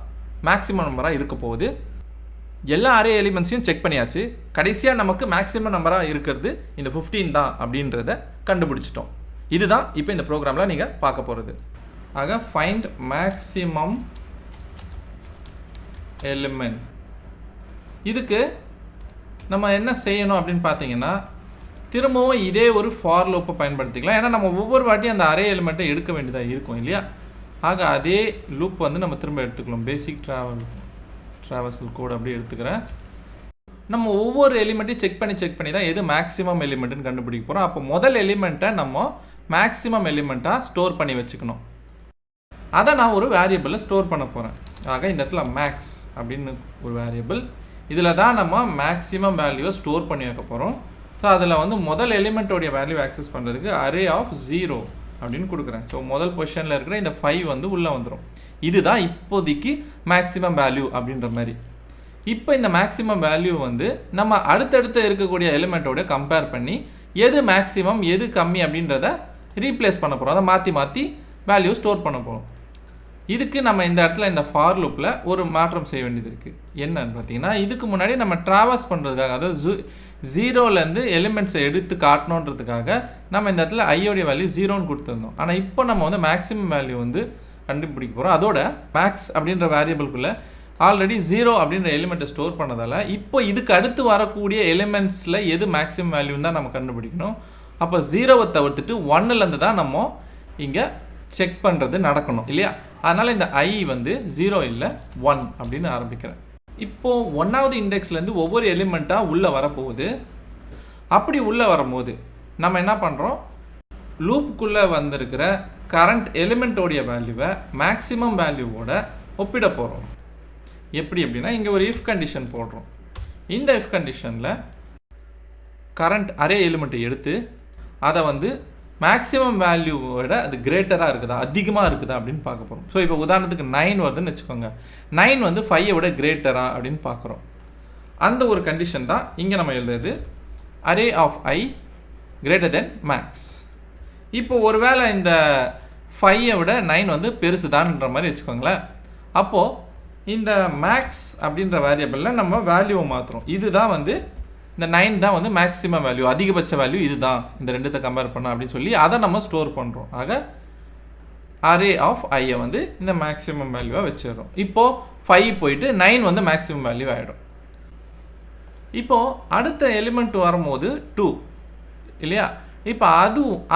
மேக்ஸிமம் நம்பராக இருக்க போகுது. எல்லா அரே எலிமெண்ட்ஸையும் செக் பண்ணியாச்சு. கடைசியாக நமக்கு மேக்ஸிமம் நம்பராக இருக்கிறது இந்த 15 தான் அப்படின்றத கண்டுபிடிச்சிட்டோம். இதுதான் இப்போ இந்த ப்ரோக்ராமில் நீங்கள் பார்க்க போகிறது. ஆக ஃபைண்ட் மேக்ஸிமம் எலிமெண்ட். இதுக்கு நம்ம என்ன செய்யணும் அப்படின்னு பார்த்தீங்கன்னா, திரும்பவும் இதே ஒரு ஃபார் லூப்பை பயன்படுத்திக்கலாம். ஏன்னா நம்ம ஒவ்வொரு வாட்டியும் அந்த அரே எலிமெண்ட்டை எடுக்க வேண்டியதாக இருக்கும் இல்லையா? ஆக அதே லூப் வந்து நம்ம திரும்ப எடுத்துக்கலாம். பேசிக் ட்ராவர்சல் கோட் அப்படியே எடுத்துக்கிறேன். நம்ம ஒவ்வொரு எலிமெண்ட்டையும் செக் பண்ணி தான் எது மேக்ஸிமம் எலிமெண்ட்டுன்னு கண்டுபிடிக்க போகிறோம். அப்போ முதல் எலிமெண்ட்டை நம்ம மேக்ஸிமம் எலிமெண்ட்டாக ஸ்டோர் பண்ணி வச்சுக்கணும். அதை நான் ஒரு வேரியபிளில் ஸ்டோர் பண்ண போகிறேன். ஆக இந்த இடத்துல மேக்ஸ் அப்படின்னு ஒரு வேரியபிள், இதில் தான் நம்ம மேக்ஸிமம் வேல்யூவை ஸ்டோர் பண்ணி வைக்க போகிறோம். ஸோ அதில் வந்து முதல் எலிமெண்ட்டோடைய வேல்யூ ஆக்சஸ் பண்ணுறதுக்கு அரே ஆஃப் 0 அப்படின்னு கொடுக்குறேன். ஸோ முதல் பொசிஷனில் இருக்கிற இந்த 5 வந்து உள்ளே வந்துடும். இதுதான் இப்போதைக்கு மேக்ஸிமம் வேல்யூ அப்படின்ற மாதிரி. இப்போ இந்த மேக்ஸிமம் வேல்யூ வந்து நம்ம அடுத்தடுத்து இருக்கக்கூடிய எலிமெண்ட்டோட கம்பேர் பண்ணி எது மேக்ஸிமம் எது கம்மி அப்படின்றத ரீப்ளேஸ் பண்ண போகிறோம். அதை மாற்றி மாற்றி வேல்யூ ஸ்டோர் பண்ண போகிறோம். இதுக்கு நம்ம இந்த இடத்துல இந்த ஃபார் லூப்பில் ஒரு மாற்றம் செய்ய வேண்டியது இருக்குது. என்னன்னு பார்த்தீங்கன்னா, இதுக்கு முன்னாடி நம்ம ட்ராவர்ஸ் பண்ணுறதுக்காக, அதாவது ஜீரோலேருந்து எலிமெண்ட்ஸை எடுத்து காட்டணுன்றதுக்காக நம்ம இந்த இடத்துல ஐயோடைய வேல்யூ 0ன்னு கொடுத்துருந்தோம். ஆனால் இப்போ நம்ம வந்து மேக்ஸிமம் வேல்யூ வந்து கண்டுபிடிக்க போகிறோம். அதோட மேக்ஸ் அப்படின்ற வேரியபிள்குள்ளே ஆல்ரெடி 0 அப்படின்ற எலிமெண்ட்டை ஸ்டோர் பண்ணதால் இப்போ இதுக்கு அடுத்து வரக்கூடிய எலிமெண்ட்ஸில் எது மேக்ஸிமம் வேல்யூன்னு தான் நம்ம கண்டுபிடிக்கணும். அப்போ 0வை தவிர்த்துட்டு 1லேருந்து தான் நம்ம இங்கே செக் பண்ணுறது நடக்கணும் இல்லையா? அதனால் இந்த ஐ வந்து 0 இல்லை 1 அப்படின்னு ஆரம்பிக்கிறேன். இப்போது 1வது இண்டெக்ஸ்லேருந்து ஒவ்வொரு எலிமெண்ட்டாக உள்ளே வரப்போகுது. அப்படி உள்ளே வரும்போது நம்ம என்ன பண்ணுறோம், லூப்புக்குள்ளே வந்திருக்கிற கரண்ட் எலிமெண்ட்டோடைய வேல்யூவை மேக்ஸிமம் வேல்யூவோட ஒப்பிட போகிறோம். எப்படி அப்படின்னா, இங்கே ஒரு இஃப் கண்டிஷன் போடுறோம். இந்த இஃப் கண்டிஷனில் கரண்ட் அரே எலிமெண்ட்டை எடுத்து அதை வந்து மேக்ஸிமம் வேல்யூவோட அது கிரேட்டராக இருக்குதா அதிகமாக இருக்குதா அப்படின்னு பார்க்க போகிறோம். ஸோ இப்போ உதாரணத்துக்கு 9 வருதுன்னு வச்சுக்கோங்க. 9 வந்து 5ஐ விட கிரேட்டரா அப்படின்னு பார்க்குறோம். அந்த ஒரு கண்டிஷன் தான் இங்கே நம்ம எழுதுறது, array of I greater than max. இப்போ ஒருவேளை இந்த 5ஐ விட 9 வந்து பெருசுதான்ற மாதிரி வச்சுக்கோங்களேன். அப்போது இந்த மேக்ஸ் அப்படின்ற வேரியபிளில் நம்ம வேல்யூவை மாற்றுறோம். இதுதான் வந்து இந்த 9 தான் வந்து மேக்ஸிமம் வேல்யூ, அதிகபட்ச வேல்யூ இதுதான், இந்த ரெண்டுத்தை கம்பேர் பண்ண அப்படின்னு சொல்லி அதை நம்ம ஸ்டோர் பண்ணுறோம். ஆக அரே ஆஃப் ஐயை வந்து இந்த மேக்ஸிமம் வேல்யூவாக வச்சிடுறோம். இப்போது 5 போயிட்டு 9 வந்து மேக்ஸிமம் வேல்யூ ஆகிடும். இப்போது அடுத்த எலிமெண்ட் வரும்போது 2 இல்லையா? இப்போ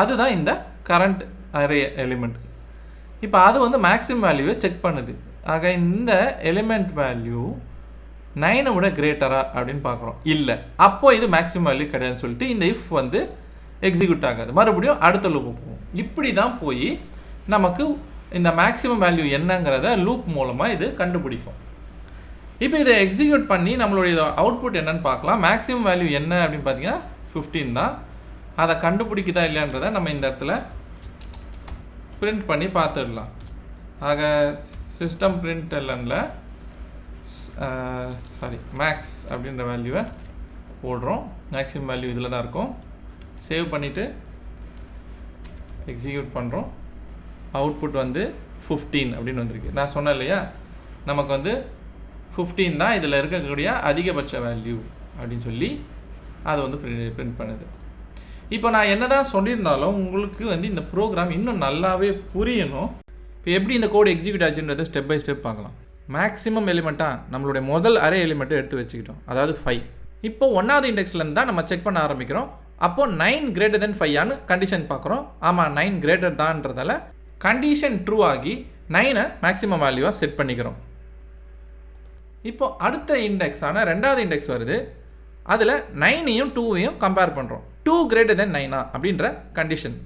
அதுதான் இந்த கரண்ட் அரே எலிமெண்ட். இப்போ அது வந்து மேக்ஸிமம் வேல்யூவை செக் பண்ணுது. ஆக இந்த எலிமெண்ட் வேல்யூ 9ஐ விட கிரேட்டரா அப்படின்னு பார்க்குறோம். இல்லை, அப்போ இது மேக்ஸிமம் வேல்யூ கிடையாதுன்னு சொல்லிட்டு இந்த இஃப் வந்து எக்ஸிக்யூட் ஆகாது. மறுபடியும் அடுத்த லூப் போகும். இப்படி தான் போய் நமக்கு இந்த மேக்ஸிமம் வேல்யூ என்னங்கிறத லூப் மூலமாக இது கண்டுபிடிக்கும். இப்போ இதை எக்ஸிக்யூட் பண்ணி நம்மளுடைய அவுட்புட் என்னன்னு பார்க்கலாம். மேக்ஸிமம் வேல்யூ என்ன அப்படின்னு பார்த்தீங்கன்னா 15 தான். அதை கண்டுபிடிக்குதா இல்லையான்றதை நம்ம இந்த இடத்துல பிரிண்ட் பண்ணி பார்த்துடலாம். ஆக சிஸ்டம் பிரிண்ட்எல்எனில் மேக்ஸ் அப்படின்ற வேல்யூவை போடுறோம். மேக்ஸிமம் வேல்யூ இதில் தான் இருக்கும். சேவ் பண்ணிவிட்டு எக்ஸிக்யூட் பண்ணுறோம். அவுட்புட் வந்து 15 அப்படின்னு வந்திருக்கு. நான் சொன்னேன் இல்லையா, நமக்கு வந்து 15 தான் இதில் இருக்கக்கூடிய அதிகபட்ச வேல்யூ அப்படின்னு சொல்லி அதை வந்து பிரிண்ட் பண்ணுது. இப்போ நான் என்ன தான் சொல்லியிருந்தாலும் உங்களுக்கு வந்து இந்த ப்ரோக்ராம் இன்னும் நல்லாவே புரியணும். இப்போ எப்படி இந்த code execute ஆச்சுன்றது step by step பார்க்கலாம். மேக்ஸிமம் எலிமெண்ட்டாக நம்மளுடைய முதல் அரே எலிமெண்ட்டை எடுத்து வச்சுக்கிட்டோம், அதாவது 5. இப்போ 1வது இண்டெக்ஸ்லேருந்து தான் நம்ம செக் பண்ண ஆரம்பிக்கிறோம். அப்போது 9 கிரேட்டர் தென் 5 கண்டிஷன் பார்க்குறோம். ஆமாம், 9 கிரேட்டர் தான்றதால கண்டிஷன் ட்ரூ ஆகி 9ஐ மேக்ஸிமம் வேல்யூவாக செட் பண்ணிக்கிறோம். இப்போ அடுத்த இண்டெக்ஸான 2வது இண்டெக்ஸ் வருது. அதில் 9ஐயும் 2ஐயும் கம்பேர் பண்ணுறோம். 2 கிரேட்டர் தென் 9 அப்படின்ற கண்டிஷன்.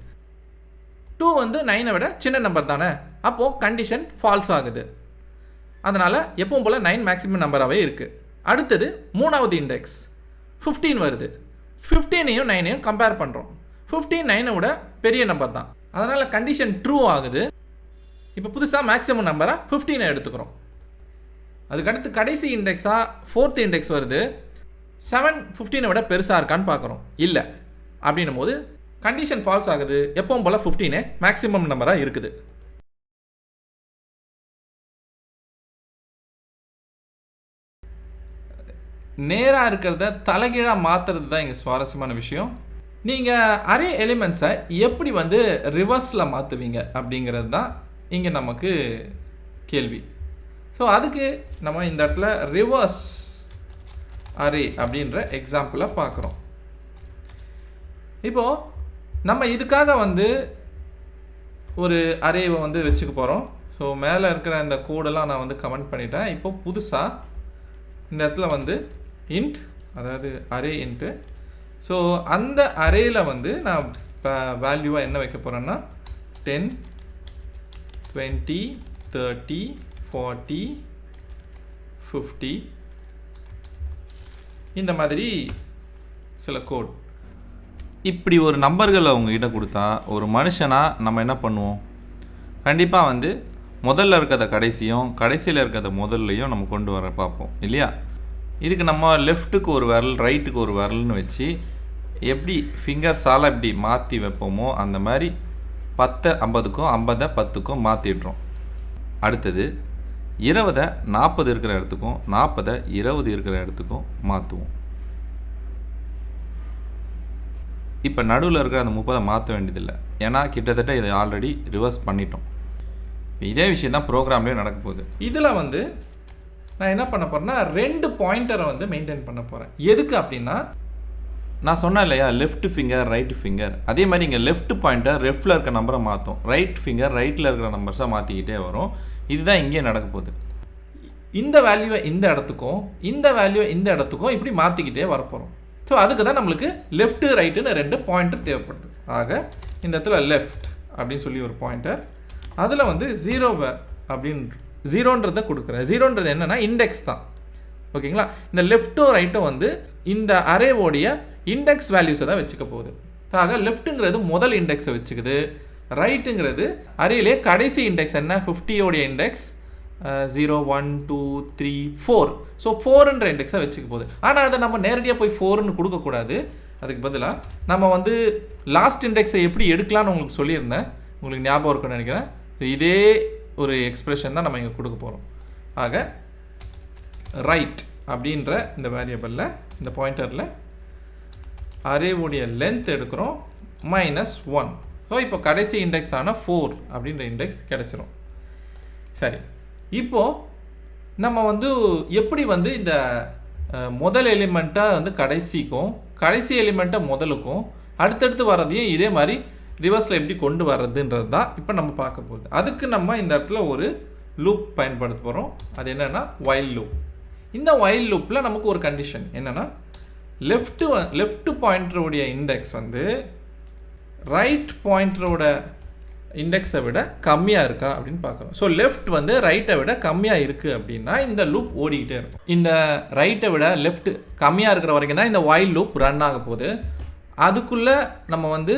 2 வந்து 9ஐ விட சின்ன நம்பர் தானே, அப்போது கண்டிஷன் ஃபால்ஸ் ஆகுது. அதனால் எப்பவும் போல் 9 மேக்ஸிமம் நம்பராகவே இருக்குது. அடுத்தது 3வது இண்டெக்ஸ் 15 வருது. 15ஐயும் 9ஐயும் கம்பேர் பண்ணுறோம். 15 9ஐ விட பெரிய நம்பர் தான், அதனால் கண்டிஷன் ட்ரூ ஆகுது. இப்போ புதுசாக மேக்ஸிமம் நம்பராக 15ஐ எடுத்துக்கிறோம். அதுக்கடுத்து கடைசி இண்டெக்ஸாக 4th இண்டெக்ஸ் வருது. 7 15ஐ விட பெருசாக இருக்கான்னு பார்க்குறோம். இல்லை அப்படின்னும் போது கண்டிஷன் ஃபால்ஸ் ஆகுது. எப்பவும் போல் 15 மேக்ஸிமம் நம்பராக இருக்குது. நேராக இருக்கிறத தலைகீழாக மாற்றுறது தான் இங்கே சுவாரஸ்யமான விஷயம். நீங்கள் அரே எலிமெண்ட்ஸை எப்படி வந்து ரிவர்ஸில் மாற்றுவீங்க அப்படிங்கிறது தான் இங்கே நமக்கு கேள்வி. ஸோ அதுக்கு நம்ம இந்த இடத்துல ரிவர்ஸ் அரே அப்படின்ற எக்ஸாம்பிளை பார்க்குறோம். இப்போது நம்ம இதுக்காக வந்து ஒரு அரேவை வந்து வச்சுக்க போகிறோம். ஸோ மேலே இருக்கிற இந்த கோடெல்லாம் நான் வந்து கமெண்ட் பண்ணிட்டேன். இப்போ புதுசாக இந்த இடத்துல வந்து இன்ட், அதாவது அரே இன்ட்டு. ஸோ அந்த அரேயில் வந்து நான் இப்போ வேல்யூவாக என்ன வைக்க போகிறேன்னா 10 20 30 40 50 இந்த மாதிரி சில கோட். இப்படி ஒரு நம்பர்களை உங்ககிட்ட கொடுத்தா ஒரு மனுஷனாக நம்ம என்ன பண்ணுவோம், கண்டிப்பாக வந்து முதல்ல இருக்கிறத கடைசியும் கடைசியில் இருக்கிறத முதல்லையும் நம்ம கொண்டு வர பார்ப்போம் இல்லையா. இதுக்கு நம்ம லெஃப்ட்டுக்கு ஒரு விரல் ரைட்டுக்கு ஒரு விரல்னு வச்சு எப்படி ஃபிங்கர்ஸால் இப்படி மாற்றி வைப்போமோ அந்த மாதிரி 10 50க்கும் 50 10க்கும் மாற்றிடுறோம். அடுத்தது 20 40 இருக்கிற இடத்துக்கும் 40 20 இருக்கிற இடத்துக்கும் மாற்றுவோம். இப்போ நடுவில் இருக்கிற அந்த 30 மாற்ற வேண்டியதில்லை, ஏன்னா கிட்டத்தட்ட இதை ஆல்ரெடி ரிவர்ஸ் பண்ணிட்டோம். இதே விஷயம் தான் ப்ரோக்ராம்லேயும் நடக்க போகுது. இதில் வந்து நான் என்ன பண்ண போகிறேன்னா 2 பாயிண்டரை வந்து மெயின்டைன் பண்ண போகிறேன். எதுக்கு அப்படின்னா நான் சொன்னேன் இல்லையா, லெஃப்ட் ஃபிங்கர் ரைட் ஃபிங்கர், அதே மாதிரி இங்கே லெஃப்ட் பாயிண்டர் லெஃப்ட்டில் இருக்க நம்பரை மாற்றும், ரைட் ஃபிங்கர் ரைட்டில் இருக்கிற நம்பர்ஸாக மாற்றிக்கிட்டே வரும். இதுதான் இங்கே நடக்க போகுது. இந்த வேல்யூவை இந்த இடத்துக்கும் இந்த வேல்யூவை இந்த இடத்துக்கும் இப்படி மாற்றிக்கிட்டே வரப்போகிறோம். ஸோ அதுக்கு தான் நம்மளுக்கு லெஃப்ட்டு ரைட்டுன்னு 2 பாயிண்டர் தேவைப்படுது. ஆக இந்த இடத்துல லெஃப்ட் அப்படின்னு சொல்லி ஒரு பாயிண்டர், அதில் வந்து 0 அப்படின்னு 0ன்றதை கொடுக்குறேன். 0ன்றது என்னென்னா இண்டெக்ஸ் தான், ஓகேங்களா. இந்த லெஃப்ட்டோ ரைட்டோ வந்து இந்த அரேவோடைய இண்டெக்ஸ் வேல்யூஸை தான் வச்சுக்க போகுது. ஆக லெஃப்ட்டுங்கிறது முதல் இண்டெக்ஸை வச்சுக்குது, ரைட்டுங்கிறது அரேலே கடைசி இண்டெக்ஸ் என்ன 50யோடைய இண்டெக்ஸ் 0 1 2 3 4. ஸோ 4ன்ற இண்டெக்ஸை வச்சுக்க போகுது. ஆனால் அதை நம்ம நேரடியாக போய் 4ன்னு கொடுக்கக்கூடாது. அதுக்கு பதிலாக நம்ம வந்து லாஸ்ட் இண்டெக்ஸை எப்படி எடுக்கலான்னு உங்களுக்கு சொல்லியிருந்தேன், உங்களுக்கு ஞாபகம் இருக்குன்னு நினைக்கிறேன். இதே ஒரு எக்ஸ்பிரஷன் தான் நம்ம இங்கே கொடுக்க போகிறோம். ஆக ரைட் அப்படின்ற இந்த வேரியபிளில் இந்த பாயிண்டரில் அரேவுடைய லென்த் எடுக்கிறோம் -1. ஸோ இப்போ கடைசி இண்டெக்ஸ் ஆன 4 அப்படின்ற இண்டெக்ஸ் கிடச்சிரும். சரி, இப்போது நம்ம வந்து எப்படி வந்து இந்த முதல் எலிமெண்ட்டை வந்து கடைசிக்கும் கடைசி எலிமெண்ட்டை முதலுக்கும் அடுத்தடுத்து வர்றதையும் இதே மாதிரி ரிவர்ஸில் எப்படி கொண்டு வர்றதுன்றது தான் இப்போ நம்ம பார்க்க போகுது. அதுக்கு நம்ம இந்த இடத்துல ஒரு லூப் பயன்படுத்த போகிறோம். அது என்னென்னா வைல் லூப். இந்த வைல் லூப்பில் நமக்கு ஒரு கண்டிஷன் என்னென்னா லெஃப்ட் பாயிண்டருடைய இண்டெக்ஸ் வந்து ரைட் பாயிண்டரோட இண்டெக்ஸை விட கம்மியாக இருக்கா அப்படின்னு பார்க்குறோம். ஸோ லெஃப்ட் வந்து ரைட்டை விட கம்மியாக இருக்குது அப்படின்னா இந்த லூப் ஓடிக்கிட்டே இருக்கும். இந்த ரைட்டை விட லெஃப்ட் கம்மியாக இருக்கிற வரைக்கும் தான் இந்த வைல் லூப் ரன் ஆக போகுது. அதுக்குள்ளே நம்ம வந்து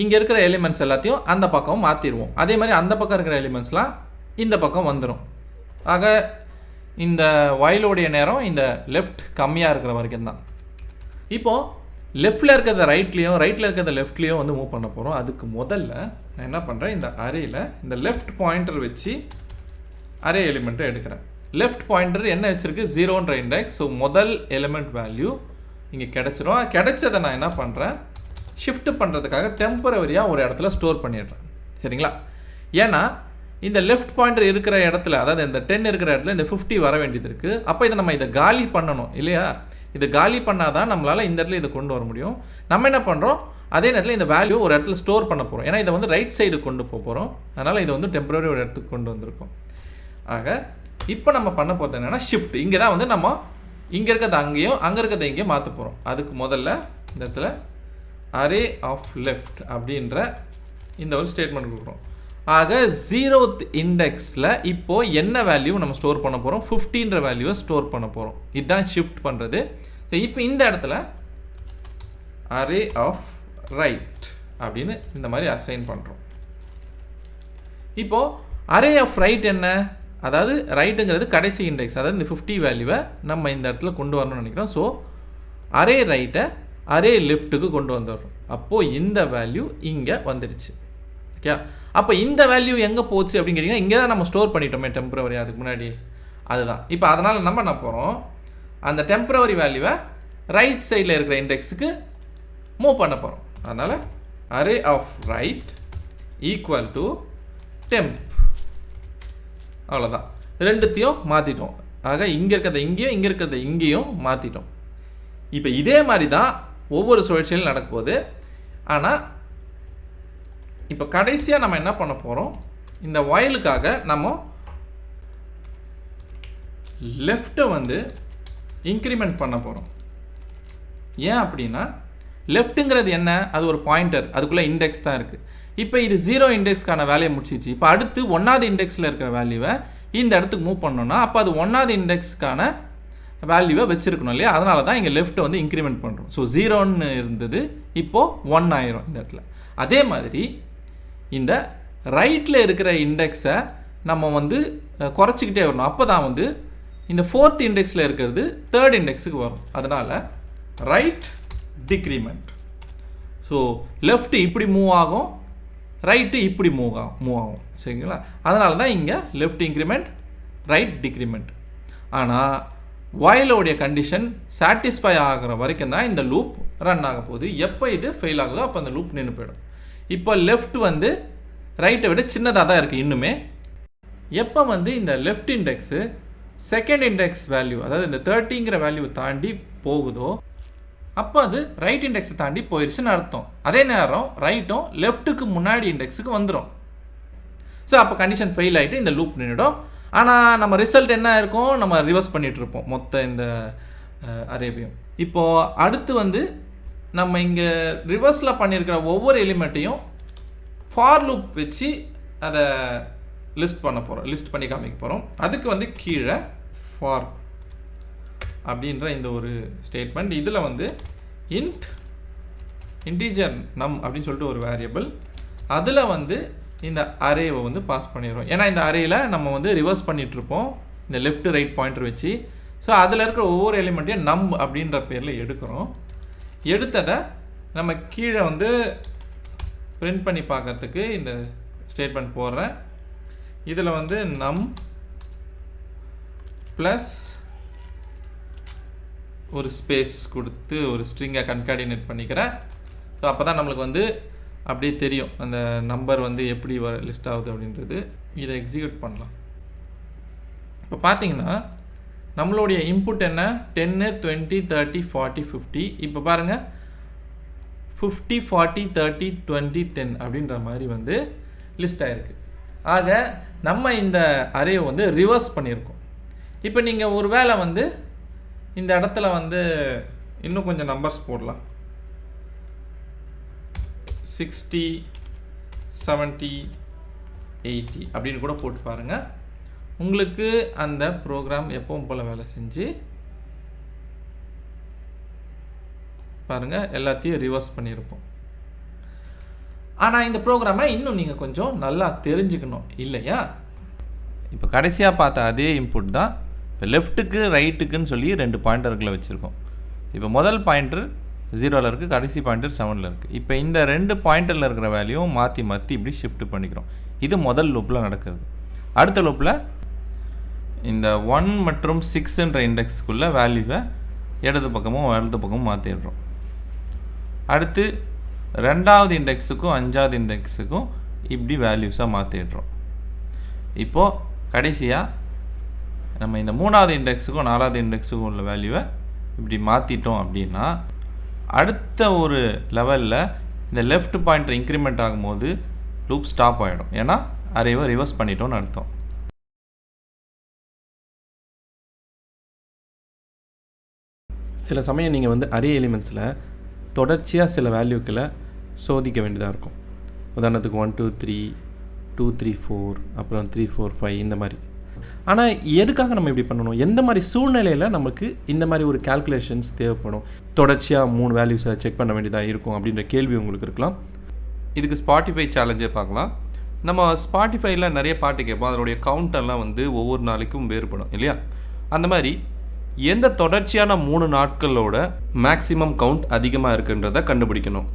இங்கே இருக்கிற எலிமெண்ட்ஸ் எல்லாத்தையும் அந்த பக்கம் மாற்றிடுவோம். அதே மாதிரி அந்த பக்கம் இருக்கிற எலிமெண்ட்ஸ்லாம் இந்த பக்கம் வந்துடும். ஆக இந்த வைலோடைய நேரம் இந்த லெஃப்ட் கம்மியாக இருக்கிற வரைக்கும் தான். இப்போது லெஃப்டில் இருக்கிறத ரைட்லேயும் ரைட்டில் இருக்கிறத லெஃப்ட்லேயும் வந்து மூவ் பண்ண போகிறோம். அதுக்கு முதல்ல நான் என்ன பண்ணுறேன், இந்த அரேயில் இந்த லெஃப்ட் பாயிண்டர் வச்சு அரே எலிமெண்ட்டை எடுக்கிறேன். லெஃப்ட் பாயிண்டர் என்ன வச்சுருக்கு 0ன்ற இண்டெக்ஸ். ஸோ முதல் எலிமெண்ட் வேல்யூ இங்கே கிடச்சிரும். கிடைச்சதை நான் என்ன பண்ணுறேன், ஷிஃப்ட் பண்ணுறதுக்காக டெம்பரவரியாக ஒரு இடத்துல ஸ்டோர் பண்ணிடுறேன். சரிங்களா? ஏன்னா இந்த லெஃப்ட் பாயிண்டர் இருக்கிற இடத்துல, அதாவது இந்த 10 இருக்கிற இடத்துல இந்த 50 வர வேண்டியது இருக்குது. அப்போ இதை காலி பண்ணணும் இல்லையா? இது காலி பண்ணால் தான் நம்மளால் இந்த இடத்துல இதை கொண்டு வர முடியும். நம்ம என்ன பண்ணுறோம், அதே நேரத்தில் இந்த வேல்யூ ஒரு இடத்துல ஸ்டோர் பண்ண போகிறோம். ஏன்னா இதை வந்து ரைட் சைடு கொண்டு போக போகிறோம். அதனால் இதை வந்து டெம்பரரி ஒரு இடத்துக்கு கொண்டு வந்திருக்கோம். ஆக இப்போ நம்ம பண்ண போகிறது என்னென்னா ஷிஃப்ட். இங்கே தான் வந்து நம்ம இங்கே இருக்கிறது அங்கேயும் அங்கே இருக்கிறத இங்கேயும் மாற்ற போகிறோம். அதுக்கு முதல்ல இந்த இடத்துல அரே ஆஃப் லெஃப்ட் அப்படின்ற இந்த ஒரு ஸ்டேட்மெண்ட் கொடுக்குறோம். ஆக 0th இண்டெக்ஸில் இப்போது என்ன வேல்யூ நம்ம ஸ்டோர் பண்ண போகிறோம், 50ன்ற வேல்யூவை ஸ்டோர் பண்ண போகிறோம். இதுதான் ஷிஃப்ட் பண்ணுறது. இப்போ இந்த இடத்துல அரே ஆஃப் ரைட் அப்படின்னு இந்த மாதிரி அசைன் பண்ணுறோம். இப்போது அரே ஆஃப் ரைட் என்ன, அதாவது ரைட்டுங்கிறது கடைசி இண்டெக்ஸ், அதாவது இந்த 50 வேல்யூவை நம்ம இந்த இடத்துல கொண்டு வரணும்னு நினைக்கிறோம். ஸோ அரே ரைட்டை அரே லெஃப்ட்டுக்கு கொண்டு வந்துடுறோம். அப்போது இந்த வேல்யூ இங்கே வந்துடுச்சு. ஓகே, அப்போ இந்த வேல்யூ எங்கே போச்சு அப்படின்னு கேட்டிங்கன்னா இங்கே தான் நம்ம ஸ்டோர் பண்ணிட்டோமே டெம்பரவரி, அதுக்கு முன்னாடி அதுதான். இப்போ அதனால் நம்ம என்ன போகிறோம், அந்த டெம்பரவரி வேல்யூவை ரைட் சைடில் இருக்கிற இண்டெக்ஸுக்கு மூவ் பண்ண போகிறோம். அதனால் array of right equal to temp, அவ்வளோதான். ரெண்டுத்தையும் மாற்றிட்டோம். ஆக இங்கே இருக்கிறத இங்கேயும் இங்கே இருக்கிறத இங்கேயும் மாற்றிட்டோம். இப்போ இதே மாதிரி தான் ஒவ்வொரு சுழற்சியிலும் நடக்கும்போது. ஆனால் இப்போ கடைசியாக நம்ம என்ன பண்ண போகிறோம், இந்த வயலுக்காக நம்ம லெஃப்ட்டை வந்து இன்க்ரிமெண்ட் பண்ண போகிறோம். ஏன் அப்படின்னா லெஃப்ட்டுங்கிறது என்ன, அது ஒரு பாயிண்டர், அதுக்குள்ளே இண்டெக்ஸ் தான் இருக்குது. இப்போ இது 0 இண்டெக்ஸ்க்கான வேலையை முடிச்சிச்சு. இப்போ அடுத்து 1வது இண்டெக்ஸில் இருக்கிற வேல்யூவை இந்த இடத்துக்கு மூவ் பண்ணோன்னா அப்போ அது 1வது இண்டெக்ஸ்க்கான வேல்யூவை வச்சுருக்கணும் இல்லையா? அதனால தான் இங்கே லெஃப்ட்டை வந்து இன்க்ரிமெண்ட் பண்ணுறோம். ஸோ 0ன்னு இருந்தது, இப்போது 1 ஆயிரும் இந்த இடத்துல. அதே மாதிரி இந்த ரைட்டில் இருக்கிற இண்டெக்ஸை நம்ம வந்து குறைச்சிக்கிட்டே வரணும். அப்போ தான் வந்து இந்த 4th இண்டெக்ஸில் இருக்கிறது 3rd இண்டெக்ஸுக்கு வரும். அதனால் ரைட் டிக்ரிமெண்ட். ஸோ லெஃப்ட் இப்படி மூவ் ஆகும், ரைட்டு இப்படி மூவ் ஆகும். சரிங்களா? அதனால தான் இங்கே லெஃப்ட் இன்க்ரிமெண்ட், ரைட் டிக்ரிமெண்ட். ஆனால் வாயிலோடைய கண்டிஷன் சாட்டிஸ்ஃபை ஆகிற வரைக்கும் தான் இந்த லூப் ரன் ஆக போகுது. எப்போ இது ஃபெயில் ஆகுதோ அப்போ அந்த லூப் நின்று போயிடும். இப்போ லெஃப்ட் வந்து ரைட்டை விட சின்னதாக தான் இருக்குது இன்னுமே. எப்போ வந்து இந்த left index second index value, அதாவது இந்த 30ங்கிற வேல்யூ தாண்டி போகுதோ அப்போ அது ரைட் இண்டெக்ஸை தாண்டி போயிடுச்சுன்னு அர்த்தம். அதே நேரம் ரைட்டும் லெஃப்ட்டுக்கு முன்னாடி இண்டெக்ஸுக்கு வந்துடும். ஸோ அப்போ கண்டிஷன் ஃபெயில் ஆகிட்டு இந்த லூப் நின்றுடும். ஆனால் நம்ம ரிசல்ட் என்ன இருக்கும், நம்ம ரிவர்ஸ் பண்ணிகிட்ருப்போம் மொத்த இந்த அரேபியம். இப்போது அடுத்து வந்து நம்ம இங்கே ரிவர்ஸில் பண்ணியிருக்கிற ஒவ்வொரு எலிமெண்ட்டையும் ஃபார் லூப் வச்சு அதை லிஸ்ட் பண்ணி காமிக்க போகிறோம். அதுக்கு வந்து கீழே ஃபார் அப்படின்ற இந்த ஒரு ஸ்டேட்மெண்ட், இதில் வந்து இன்டீஜர் நம் அப்படின்னு சொல்லிட்டு ஒரு வேரியபிள், அதில் வந்து இந்த அரேவை வந்து பாஸ் பண்ணிடுறோம். ஏன்னா இந்த அரேயில் நம்ம வந்து ரிவர்ஸ் பண்ணிகிட்ருப்போம் இந்த லெஃப்ட் ரைட் பாயிண்டர் வச்சு. ஸோ அதில் இருக்கிற ஒவ்வொரு எலிமெண்ட்டையும் நம் அப்படின்ற பேரில் எடுக்கிறோம். எடுத்ததை நம்ம கீழே வந்து பிரிண்ட் பண்ணி பார்க்கறதுக்கு இந்த ஸ்டேட்மெண்ட் போடுறேன். இதில் வந்து நம் ப்ளஸ் ஒரு ஸ்பேஸ் கொடுத்து ஒரு ஸ்ட்ரிங்கை கன்கார்டினேட் பண்ணிக்கிறேன். ஸோ அப்போ தான் நம்மளுக்கு வந்து அப்படியே தெரியும் அந்த நம்பர் வந்து எப்படி லிஸ்ட் ஆகுது அப்படின்றது. இதை எக்ஸிக்யூட் பண்ணலாம். இப்போ பார்த்தீங்கன்னா நம்மளுடைய இன்புட் என்ன, 10, 20, 30, 40, 50. இப்போ பாருங்கள் 50, 40, 30, 20, 10 அப்படின்ற மாதிரி வந்து லிஸ்ட் ஆகிருக்கு. ஆக நம்ம இந்த அரேவை வந்து ரிவர்ஸ் பண்ணியிருக்கோம். இப்போ நீங்கள் ஒரு வேளை வந்து இந்த இடத்துல வந்து இன்னும் கொஞ்சம் நம்பர்ஸ் போடலாம். 60, 70, 80 அப்படின்னு கூட போட்டு பாருங்கள். உங்களுக்கு அந்த ப்ரோக்ராம் எப்பவும் போல் வேலை செஞ்சு பாருங்கள், எல்லாத்தையும் ரிவர்ஸ் பண்ணியிருப்போம். ஆனால் இந்த ப்ரோக்ராமை இன்னும் நீங்கள் கொஞ்சம் நல்லா தெரிஞ்சுக்கணும் இல்லையா? இப்போ கடைசியாக பார்த்த அதே இன்புட் தான் இப்போ லெஃப்ட்டுக்கு ரைட்டுக்குன்னு சொல்லி 2 பாயிண்டர்களை வச்சுருக்கோம். இப்போ முதல் பாயிண்டர் 0ல் இருக்குது, கடைசி பாயிண்டர் 7ல் இருக்குது. இப்போ இந்த 2 பாயிண்டரில் இருக்கிற வேல்யூவும் மாற்றி இப்படி ஷிஃப்ட் பண்ணிக்கிறோம். இது முதல் லூப்பில் நடக்குது. அடுத்த லூப்பில் இந்த 1 மற்றும் 6ன்ற இண்டெக்ஸ்க்குள்ளே வேல்யூவை இடது பக்கமும் வலது பக்கமும் மாற்றிடுறோம். அடுத்து 2வது இண்டெக்ஸுக்கும் 5வது இண்டெக்ஸுக்கும் இப்படி வேல்யூஸாக மாற்றிடுறோம். இப்போது கடைசியாக நம்ம இந்த 3வது இண்டெக்ஸுக்கும் 4வது இண்டெக்ஸுக்கும் உள்ள வேல்யூவை இப்படி மாற்றிட்டோம் அப்படின்னா அடுத்த ஒரு லெவலில் இந்த லெஃப்ட் பாயிண்டர் இன்க்ரிமெண்ட் ஆகும்போது லூப் ஸ்டாப் ஆகிடும். ஏன்னா அரேவை ரிவர்ஸ் பண்ணிட்டோன்னு அர்த்தம். சில சமயம் நீங்கள் வந்து அரே எலிமெண்ட்ஸில் தொடர்ச்சியாக சில வேல்யூக்களை சோதிக்க வேண்டியதாக இருக்கும். உதாரணத்துக்கு 1 2 3 2 3 4 அப்புறம் 3 4 5 இந்த மாதிரி. ஆனால் எதுக்காக நம்ம இப்படி பண்ணணும், எந்த மாதிரி சூழ்நிலையில் நமக்கு இந்த மாதிரி ஒரு கால்குலேஷன்ஸ் தேவைப்படும், தொடர்ச்சியாக 3 வேல்யூஸை செக் பண்ண வேண்டியதாக இருக்கும் அப்படின்ற கேள்வி உங்களுக்கு இருக்கலாம். இதுக்கு ஸ்பாட்டிஃபை சேலஞ்சே பார்க்கலாம். நம்ம ஸ்பாட்டிஃபைல நிறைய பாட்டு கேட்போம், அதனுடைய கவுண்டெல்லாம் வந்து ஒவ்வொரு நாளைக்கும் வேறுபடும் இல்லையா? அந்த மாதிரி எந்த தொடர்ச்சியான 3 நாட்களோட மேக்ஸிமம் கவுண்ட் அதிகமாக இருக்குன்றதை கண்டுபிடிக்கணும்.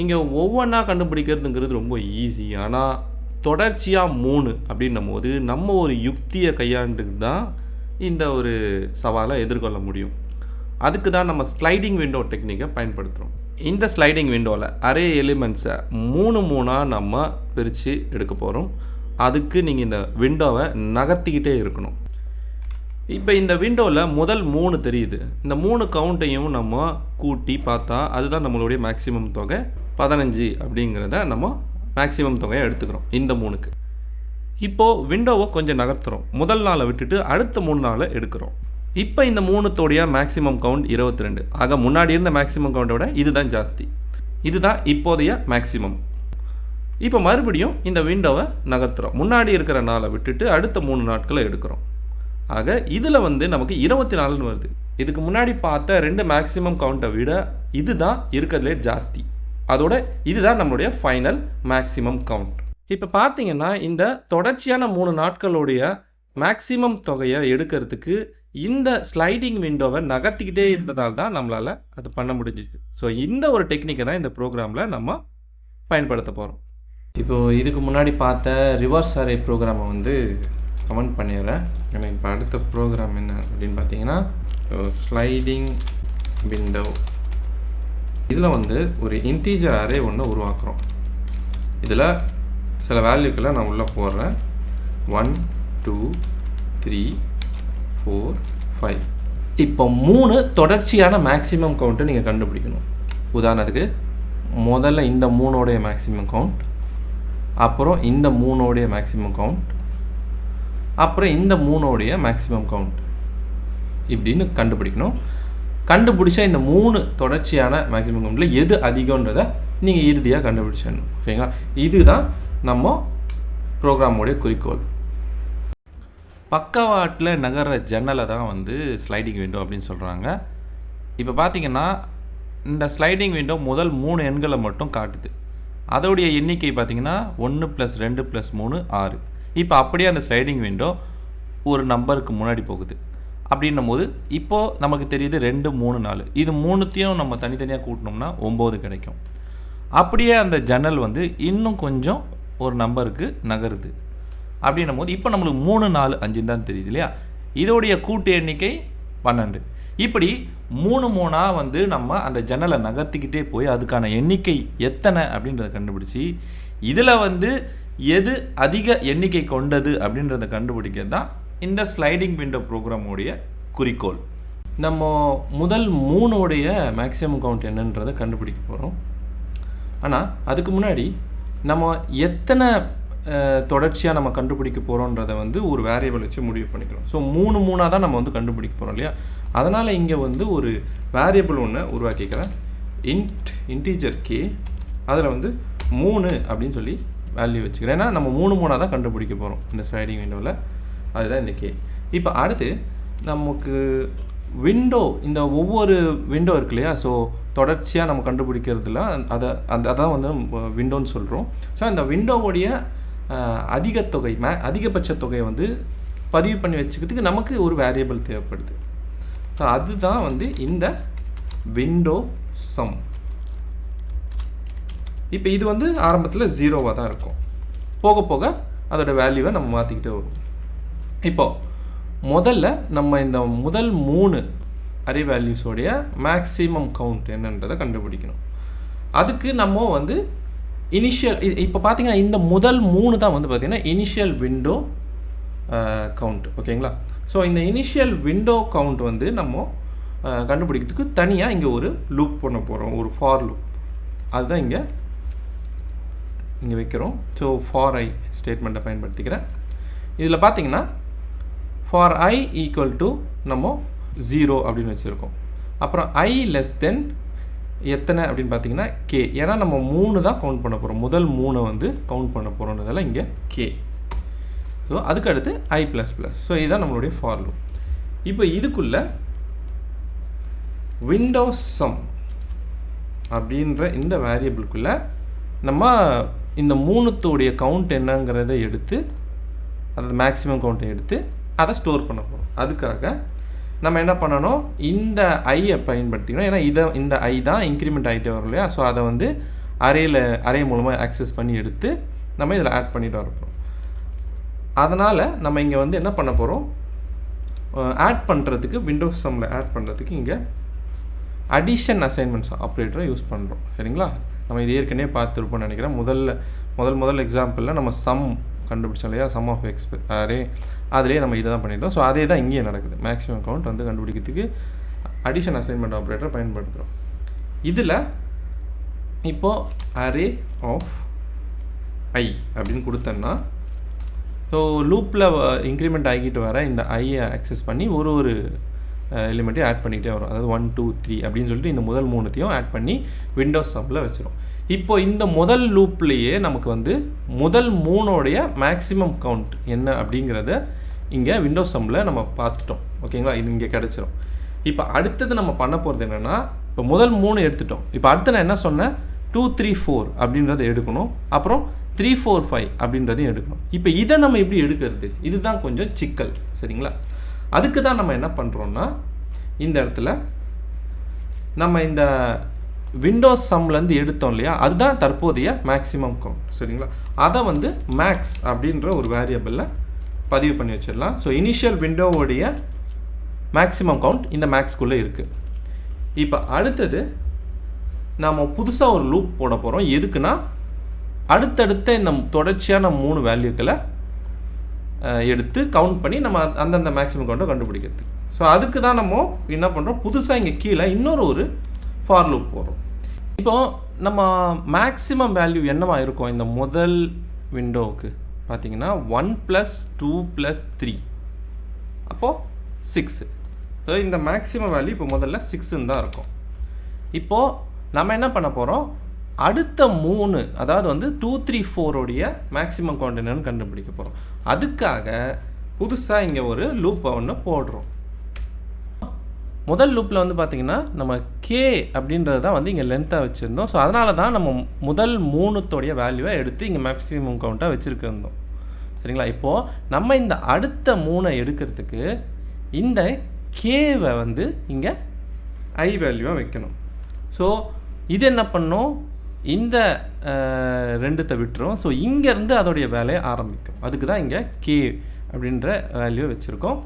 இங்கே ஒவ்வொன்றா கண்டுபிடிக்கிறதுங்கிறது ரொம்ப ஈஸி. ஆனால் தொடர்ச்சியாக 3 அப்படின்னும் போது நம்ம ஒரு யுக்தியை கையாண்டு தான் இந்த ஒரு சவாலை எதிர்கொள்ள முடியும். அதுக்கு தான் நம்ம ஸ்லைடிங் விண்டோ டெக்னிக்கை பயன்படுத்துகிறோம். இந்த ஸ்லைடிங் விண்டோவில் அரே எலிமெண்ட்ஸை 3 நம்ம பிரித்து எடுக்க போகிறோம். அதுக்கு நீங்கள் இந்த விண்டோவை நகர்த்திக்கிட்டே இருக்கணும். இப்போ இந்த விண்டோவில் முதல் 3 தெரியுது. இந்த 3 கவுண்ட்டையும் நம்ம கூட்டி பார்த்தா அதுதான் நம்மளுடைய மேக்ஸிமம் தொகை 15 அப்படிங்கிறத நம்ம மேக்ஸிமம் தொகையை எடுத்துக்கிறோம் இந்த 3க்கு. இப்போது விண்டோவை கொஞ்சம் நகர்த்துகிறோம். முதல் நாளை விட்டுட்டு அடுத்த 3 நாளை எடுக்கிறோம். இப்போ இந்த 3த்தோடைய மேக்ஸிமம் கவுண்ட் 22. ஆக முன்னாடி இருந்த மேக்ஸிமம் கவுண்டை விட இதுதான் ஜாஸ்தி. இதுதான் இப்போதைய மேக்ஸிமம். இப்போ மறுபடியும் இந்த விண்டோவை நகர்த்துகிறோம். முன்னாடி இருக்கிற நாளை விட்டுட்டு அடுத்த 3 நாட்களை எடுக்கிறோம். ஆக இதில் வந்து நமக்கு 24ன்னு வருது. இதுக்கு முன்னாடி பார்த்த 2 மேக்ஸிமம் கவுண்ட்டை விட இதுதான் இருக்கிறதுலே ஜாஸ்தி. அதோட இதுதான் நம்மளுடைய ஃபைனல் மேக்ஸிமம் கவுண்ட். இப்போ பார்த்தீங்கன்னா இந்த தொடர்ச்சியான 3 நாட்களுடைய மேக்ஸிமம் தொகையை எடுக்கிறதுக்கு இந்த ஸ்லைடிங் விண்டோவை நகர்த்திக்கிட்டே இருந்ததால் தான் நம்மளால் அது பண்ண முடிஞ்சிச்சு. ஸோ இந்த ஒரு டெக்னிக்கை தான் இந்த ப்ரோக்ராமில் நம்ம பயன்படுத்த போகிறோம். இப்போது இதுக்கு முன்னாடி பார்த்த ரிவர்ஸ் அரே ப்ரோக்ராமை வந்து கமெண்ட் பண்ணிடுறேன். எனக்கு இப்போ அடுத்த ப்ரோக்ராம் என்ன அப்படின்னு பார்த்தீங்கன்னா ஸ்லைடிங் விண்டோ. இதில் வந்து ஒரு இன்டீஜர் அரே ஒன்று உருவாக்குறோம். இதில் சில வேல்யூக்களை நான் உள்ளே போடுறேன். 1 2 3 4 5. இப்போ 3 தொடர்ச்சியான மேக்ஸிமம் கவுண்ட்டை நீங்கள் கண்டுபிடிக்கணும். உதாரணத்துக்கு முதல்ல இந்த 3ஓடைய மேக்ஸிமம் கவுண்ட், அப்புறம் இந்த 3ஓடைய மேக்ஸிமம் கவுண்ட், அப்புறம் இந்த 3ஓடைய மேக்ஸிமம் கவுண்ட் இப்படின்னு கண்டுபிடிக்கணும். கண்டுபிடிச்சா இந்த 3 தொடர்ச்சியான மேக்ஸிமம் கவுண்டில் எது அதிகன்றதை நீங்கள் இறுதியாக கண்டுபிடிச்சிடணும். ஓகேங்களா? இதுதான் நம்ம ப்ரோக்ராமோடைய குறிக்கோள். பக்கவாட்டில் நகர்ற ஜன்னலை தான் வந்து ஸ்லைடிங் விண்டோ அப்படின்னு சொல்கிறாங்க. இப்போ பார்த்தீங்கன்னா இந்த ஸ்லைடிங் விண்டோ முதல் 3 எண்களை மட்டும் காட்டுது. அதோடைய எண்ணிக்கை பார்த்தீங்கன்னா 1 + 2 + 3 6. இப்போ அப்படியே அந்த ஸ்லைடிங் விண்டோ ஒரு நம்பருக்கு முன்னாடி போகுது. அப்படின்னும் போது இப்போது நமக்கு தெரியுது 2 3 4. இது 3த்தையும் நம்ம தனித்தனியாக கூட்டினோம்னா 9 கிடைக்கும். அப்படியே அந்த ஜன்னல் வந்து இன்னும் கொஞ்சம் ஒரு நம்பருக்கு நகருது. அப்படின்னும் போது இப்போ நம்மளுக்கு 3 4 5 தான் தெரியுது இல்லையா? இதோடைய கூட்டு எண்ணிக்கை 12. இப்படி 3 3ஆக வந்து நம்ம அந்த ஜன்னலை நகர்த்திக்கிட்டே போய் அதுக்கான எண்ணிக்கை எத்தனை அப்படின்றத கண்டுபிடிச்சி இதில் வந்து எது அதிக எண்ணிக்கை கொண்டது அப்படின்றத கண்டுபிடிக்கிறது தான் இந்த ஸ்லைடிங் விண்டோ ப்ரோக்ராமோடைய குறிக்கோள். நம்ம முதல் 3ஓடைய மேக்ஸிமம் கவுண்ட் என்னன்றதை கண்டுபிடிக்க போகிறோம். ஆனால் அதுக்கு முன்னாடி நம்ம எத்தனை தொடர்ச்சியாக நம்ம கண்டுபிடிக்க போகிறோன்றதை வந்து ஒரு வேரியபிள் வச்சு முடிவு பண்ணிக்கிறோம். ஸோ 3 3ஆக தான் நம்ம வந்து கண்டுபிடிக்க போகிறோம் இல்லையா? அதனால் இங்கே வந்து ஒரு வேரியபிள் ஒன்று உருவாக்கிக்கிறேன். இன்டீஜர் கே, அதில் வந்து 3 அப்படின்னு சொல்லி வேல்யூ வச்சுக்கிறேன். ஏன்னா நம்ம 3 3ஆக தான் கண்டுபிடிக்க போகிறோம் இந்த ஸ்லைடிங் விண்டோவில். அதுதான் இந்த கே. இப்போ அடுத்து நமக்கு விண்டோ, இந்த ஒவ்வொரு விண்டோ இருக்கு இல்லையா? ஸோ தொடர்ச்சியாக நம்ம கண்டுபிடிக்கிறதுல அதான் வந்து விண்டோன்னு சொல்கிறோம். ஸோ அந்த விண்டோவுடைய அதிகபட்ச தொகையை வந்து பதிவு பண்ணி வச்சுக்கிறதுக்கு நமக்கு ஒரு வேரியபிள் தேவைப்படுது. ஸோ அதுதான் வந்து இந்த விண்டோ சம். இப்போ இது வந்து ஆரம்பத்தில் 0வாக தான் இருக்கும். போக போக அதோட வேல்யூவை நம்ம மாற்றிக்கிட்டே வரும். இப்போது முதல்ல நம்ம இந்த முதல் 3 அரே வேல்யூஸோடைய மேக்ஸிமம் கவுண்ட் என்னன்றதை கண்டுபிடிக்கணும். அதுக்கு நம்ம வந்து இனிஷியல், இப்போ பார்த்தீங்கன்னா இந்த முதல் 3 தான் வந்து பார்த்திங்கன்னா இனிஷியல் விண்டோ கவுண்ட். ஓகேங்களா? ஸோ இந்த இனிஷியல் விண்டோ கவுண்ட் வந்து நம்ம கண்டுபிடிக்கிறதுக்கு தனியாக இங்கே ஒரு லூப் பண்ண போகிறோம், ஒரு ஃபார் லூப். அதுதான் இங்கே வைக்கிறோம். ஸோ ஃபார் ஐ ஸ்டேட்மெண்ட்டை பயன்படுத்திக்கிறேன். இதில் பார்த்தீங்கன்னா ஃபார் ஐ ஈக்குவல் டு நம்ம 0 அப்படின்னு வச்சுருக்கோம். அப்புறம் ஐ லெஸ் தென் எத்தனை அப்படின்னு பார்த்தீங்கன்னா கே. ஏன்னா நம்ம 3 தான் கவுண்ட் பண்ண போகிறோம். முதல் 3 வந்து கவுண்ட் பண்ண போகிறோன்றதால இங்கே கே. ஸோ அதுக்கு அடுத்து ஐ ப்ளஸ் ப்ளஸ். ஸோ இதுதான் நம்மளுடைய ஃபார் லூப். இப்போ இதுக்குள்ள விண்டோஸ் சம் அப்படின்ற இந்த வேரியபிளுக்குள்ளே நம்ம இந்த 3த்தோடைய கவுண்ட் என்னங்கிறத எடுத்து, அதாவது மேக்ஸிமம் கவுண்ட்டை எடுத்து அதை ஸ்டோர் பண்ண போகிறோம். அதுக்காக நம்ம என்ன பண்ணணும், இந்த ஐயை பயன்படுத்திக்கணும். ஏன்னா இந்த ஐ தான் இன்க்ரிமெண்ட் ஆகிட்டே வரும் இல்லையா? ஸோ அதை வந்து அரே மூலமாக ஆக்சஸ் பண்ணி எடுத்து நம்ம இதில் ஆட் பண்ணிட்டு வரப்போகிறோம். அதனால் நம்ம இங்கே வந்து என்ன பண்ண போகிறோம், ஆட் பண்ணுறதுக்கு விண்டோஸ் சம்மில் ஆட் பண்ணுறதுக்கு இங்கே அடிஷன் அசைன்மெண்ட்ஸ் ஆப்ரேட்டரை யூஸ் பண்ணுறோம். சரிங்களா? நம்ம இது ஏற்கனவே பார்த்துருப்போம்னு நினைக்கிறேன். முதல் எக்ஸாம்பிளில் நம்ம சம் கண்டுபிடிச்சோம் இல்லையா? சம் ஆஃப் எக்ஸ் அரே, அதிலே நம்ம இதை தான் பண்ணிட்டோம். ஸோ அதே தான் இங்கேயே நடக்குது. மேக்ஸிமம் கவுண்ட் வந்து கண்டுபிடிக்கிறதுக்கு அடிஷன் அசைன்மெண்ட் ஆப்ரேட்டர் பயன்படுத்துகிறோம். இதில் இப்போது அரே ஆஃப் ஐ அப்படின்னு கொடுத்தோன்னா, ஸோ லூப்பில் இன்க்ரிமெண்ட் ஆகிக்கிட்டு வர இந்த ஐயை ஆக்சஸ் பண்ணி ஒரு எலிமெண்ட்டையும் ஆட் பண்ணிகிட்டே வரும். அதாவது 1 2 3 அப்படின்னு சொல்லிட்டு இந்த முதல் 3த்தையும் ஆட் பண்ணி விண்டோஸ் சம்மில் வச்சிரும். இப்போ இந்த முதல் லூப்லேயே நமக்கு வந்து முதல் 3ஓடைய மேக்ஸிமம் கவுண்ட் என்ன அப்படிங்கிறத இங்கே விண்டோஸ் சம்மில் நம்ம பார்த்துட்டோம். ஓகேங்களா? இது இங்கே கிடச்சிரும். இப்போ அடுத்தது நம்ம பண்ண போகிறது என்னென்னா, இப்போ முதல் 3 எடுத்துட்டோம். இப்போ அடுத்து நான் என்ன சொன்னேன், 2 3 4 அப்படின்றத எடுக்கணும். அப்புறம் 3 4 5 அப்படின்றதையும் எடுக்கணும். இப்போ இதை நம்ம எப்படி எடுக்கிறது, இதுதான் கொஞ்சம் சிக்கல். சரிங்களா, அதுக்கு தான் நம்ம என்ன பண்ணுறோன்னா, இந்த இடத்துல நம்ம இந்த விண்டோஸ் சம்லேருந்து எடுத்தோம் இல்லையா, அதுதான் தற்போதைய மேக்ஸிமம் கவுண்ட். சரிங்களா, அதை வந்து மேக்ஸ் அப்படின்ற ஒரு வேரியபிளில் பதிவு பண்ணி வச்சிடலாம். ஸோ இனிஷியல் விண்டோவோடைய மேக்ஸிமம் கவுண்ட் இந்த மேக்ஸ்குள்ளே இருக்குது. இப்போ அடுத்தது நம்ம புதுசாக ஒரு லூப் போட போகிறோம். எதுக்குன்னா, அடுத்தடுத்த இந்த தொடர்ச்சியான 3 வேல்யூக்களை எடுத்து கவுண்ட் பண்ணி நம்ம அந்தந்த மேக்ஸிமம் கவுண்ட்டை கண்டுபிடிக்கிறதுக்கு. ஸோ அதுக்கு தான் நம்ம என்ன பண்ணுறோம், புதுசாக இங்கே கீழே ஒரு ஃபார் லூப் போடுறோம். இப்போது நம்ம மேக்ஸிமம் வேல்யூ என்னவா இருக்கும் இந்த முதல் விண்டோவுக்கு பார்த்தீங்கன்னா 1 + 2 + 3 அப்போது 6. ஸோ இந்த மேக்ஸிமம் வேல்யூ இப்போ முதல்ல 6ன்னு தான் இருக்கும். இப்போது நம்ம என்ன பண்ண போகிறோம், அடுத்த 3 அதாவது வந்து 2 3 4 மேக்ஸிமம் கவுண்ட் என்னன்னு கண்டுபிடிக்க போகிறோம். அதுக்காக புதுசாக இங்கே ஒரு லூப்பை ஒன்று போடுறோம். முதல் லூப்பில் வந்து பார்த்திங்கன்னா நம்ம கே அப்படின்றது தான் வந்து இங்கே லென்த்தாக வச்சுருந்தோம். ஸோ அதனால தான் நம்ம முதல் 3 வேல்யூவை எடுத்து இங்கே மேக்ஸிமம் கவுண்ட்டாக வச்சுருக்கிருந்தோம். சரிங்களா, இப்போது நம்ம இந்த அடுத்த 3 எடுக்கிறதுக்கு இந்த கேவை வந்து இங்கே ஐ வேல்யூவாக வைக்கணும். ஸோ இது என்ன பண்ணோம், இந்த 2 விட்டுரும். ஸோ இங்கேருந்து அதோடைய வேலையை ஆரம்பிக்கும். அதுக்கு தான் இங்கே கே அப்படின்ற வேல்யூவை வச்சுருக்கோம்.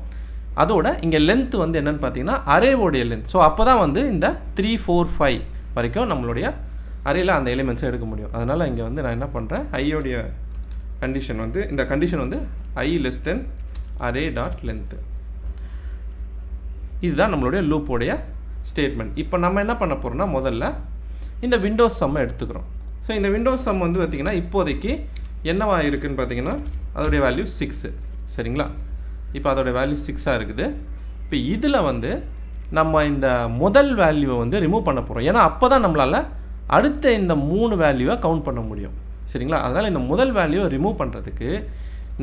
அதோட இங்கே லென்த் வந்து என்னென்னு பார்த்தீங்கன்னா அரேவோடைய லென்த். ஸோ அப்போ தான் வந்து இந்த 3 4 5 வரைக்கும் நம்மளுடைய அரேயில் அந்த எலிமெண்ட்ஸை எடுக்க முடியும். அதனால் இங்கே வந்து நான் என்ன பண்ணுறேன், ஐயோடைய கண்டிஷன் வந்து இந்த கண்டிஷன் வந்து I < அரே டாட் லென்த்து. இதுதான் நம்மளுடைய லூப்போடைய ஸ்டேட்மெண்ட். இப்போ நம்ம என்ன பண்ண போகிறோம்னா, முதல்ல இந்த விண்டோஸ் சம்மை எடுத்துக்கிறோம். ஸோ இந்த விண்டோஸ் சம் வந்து பார்த்திங்கன்னா இப்போதைக்கு என்னவா இருக்குதுன்னு பார்த்தீங்கன்னா அதோடைய வேல்யூ 6. சரிங்களா, இப்போ அதோடைய வேல்யூ 6ஆக இருக்குது. இப்போ இதில் வந்து நம்ம இந்த முதல் வேல்யூவை வந்து ரிமூவ் பண்ண போகிறோம். ஏன்னா அப்போ தான் நம்மளால் அடுத்த இந்த 3 வேல்யூவை கவுண்ட் பண்ண முடியும். சரிங்களா, அதனால் இந்த முதல் வேல்யூவை ரிமூவ் பண்ணுறதுக்கு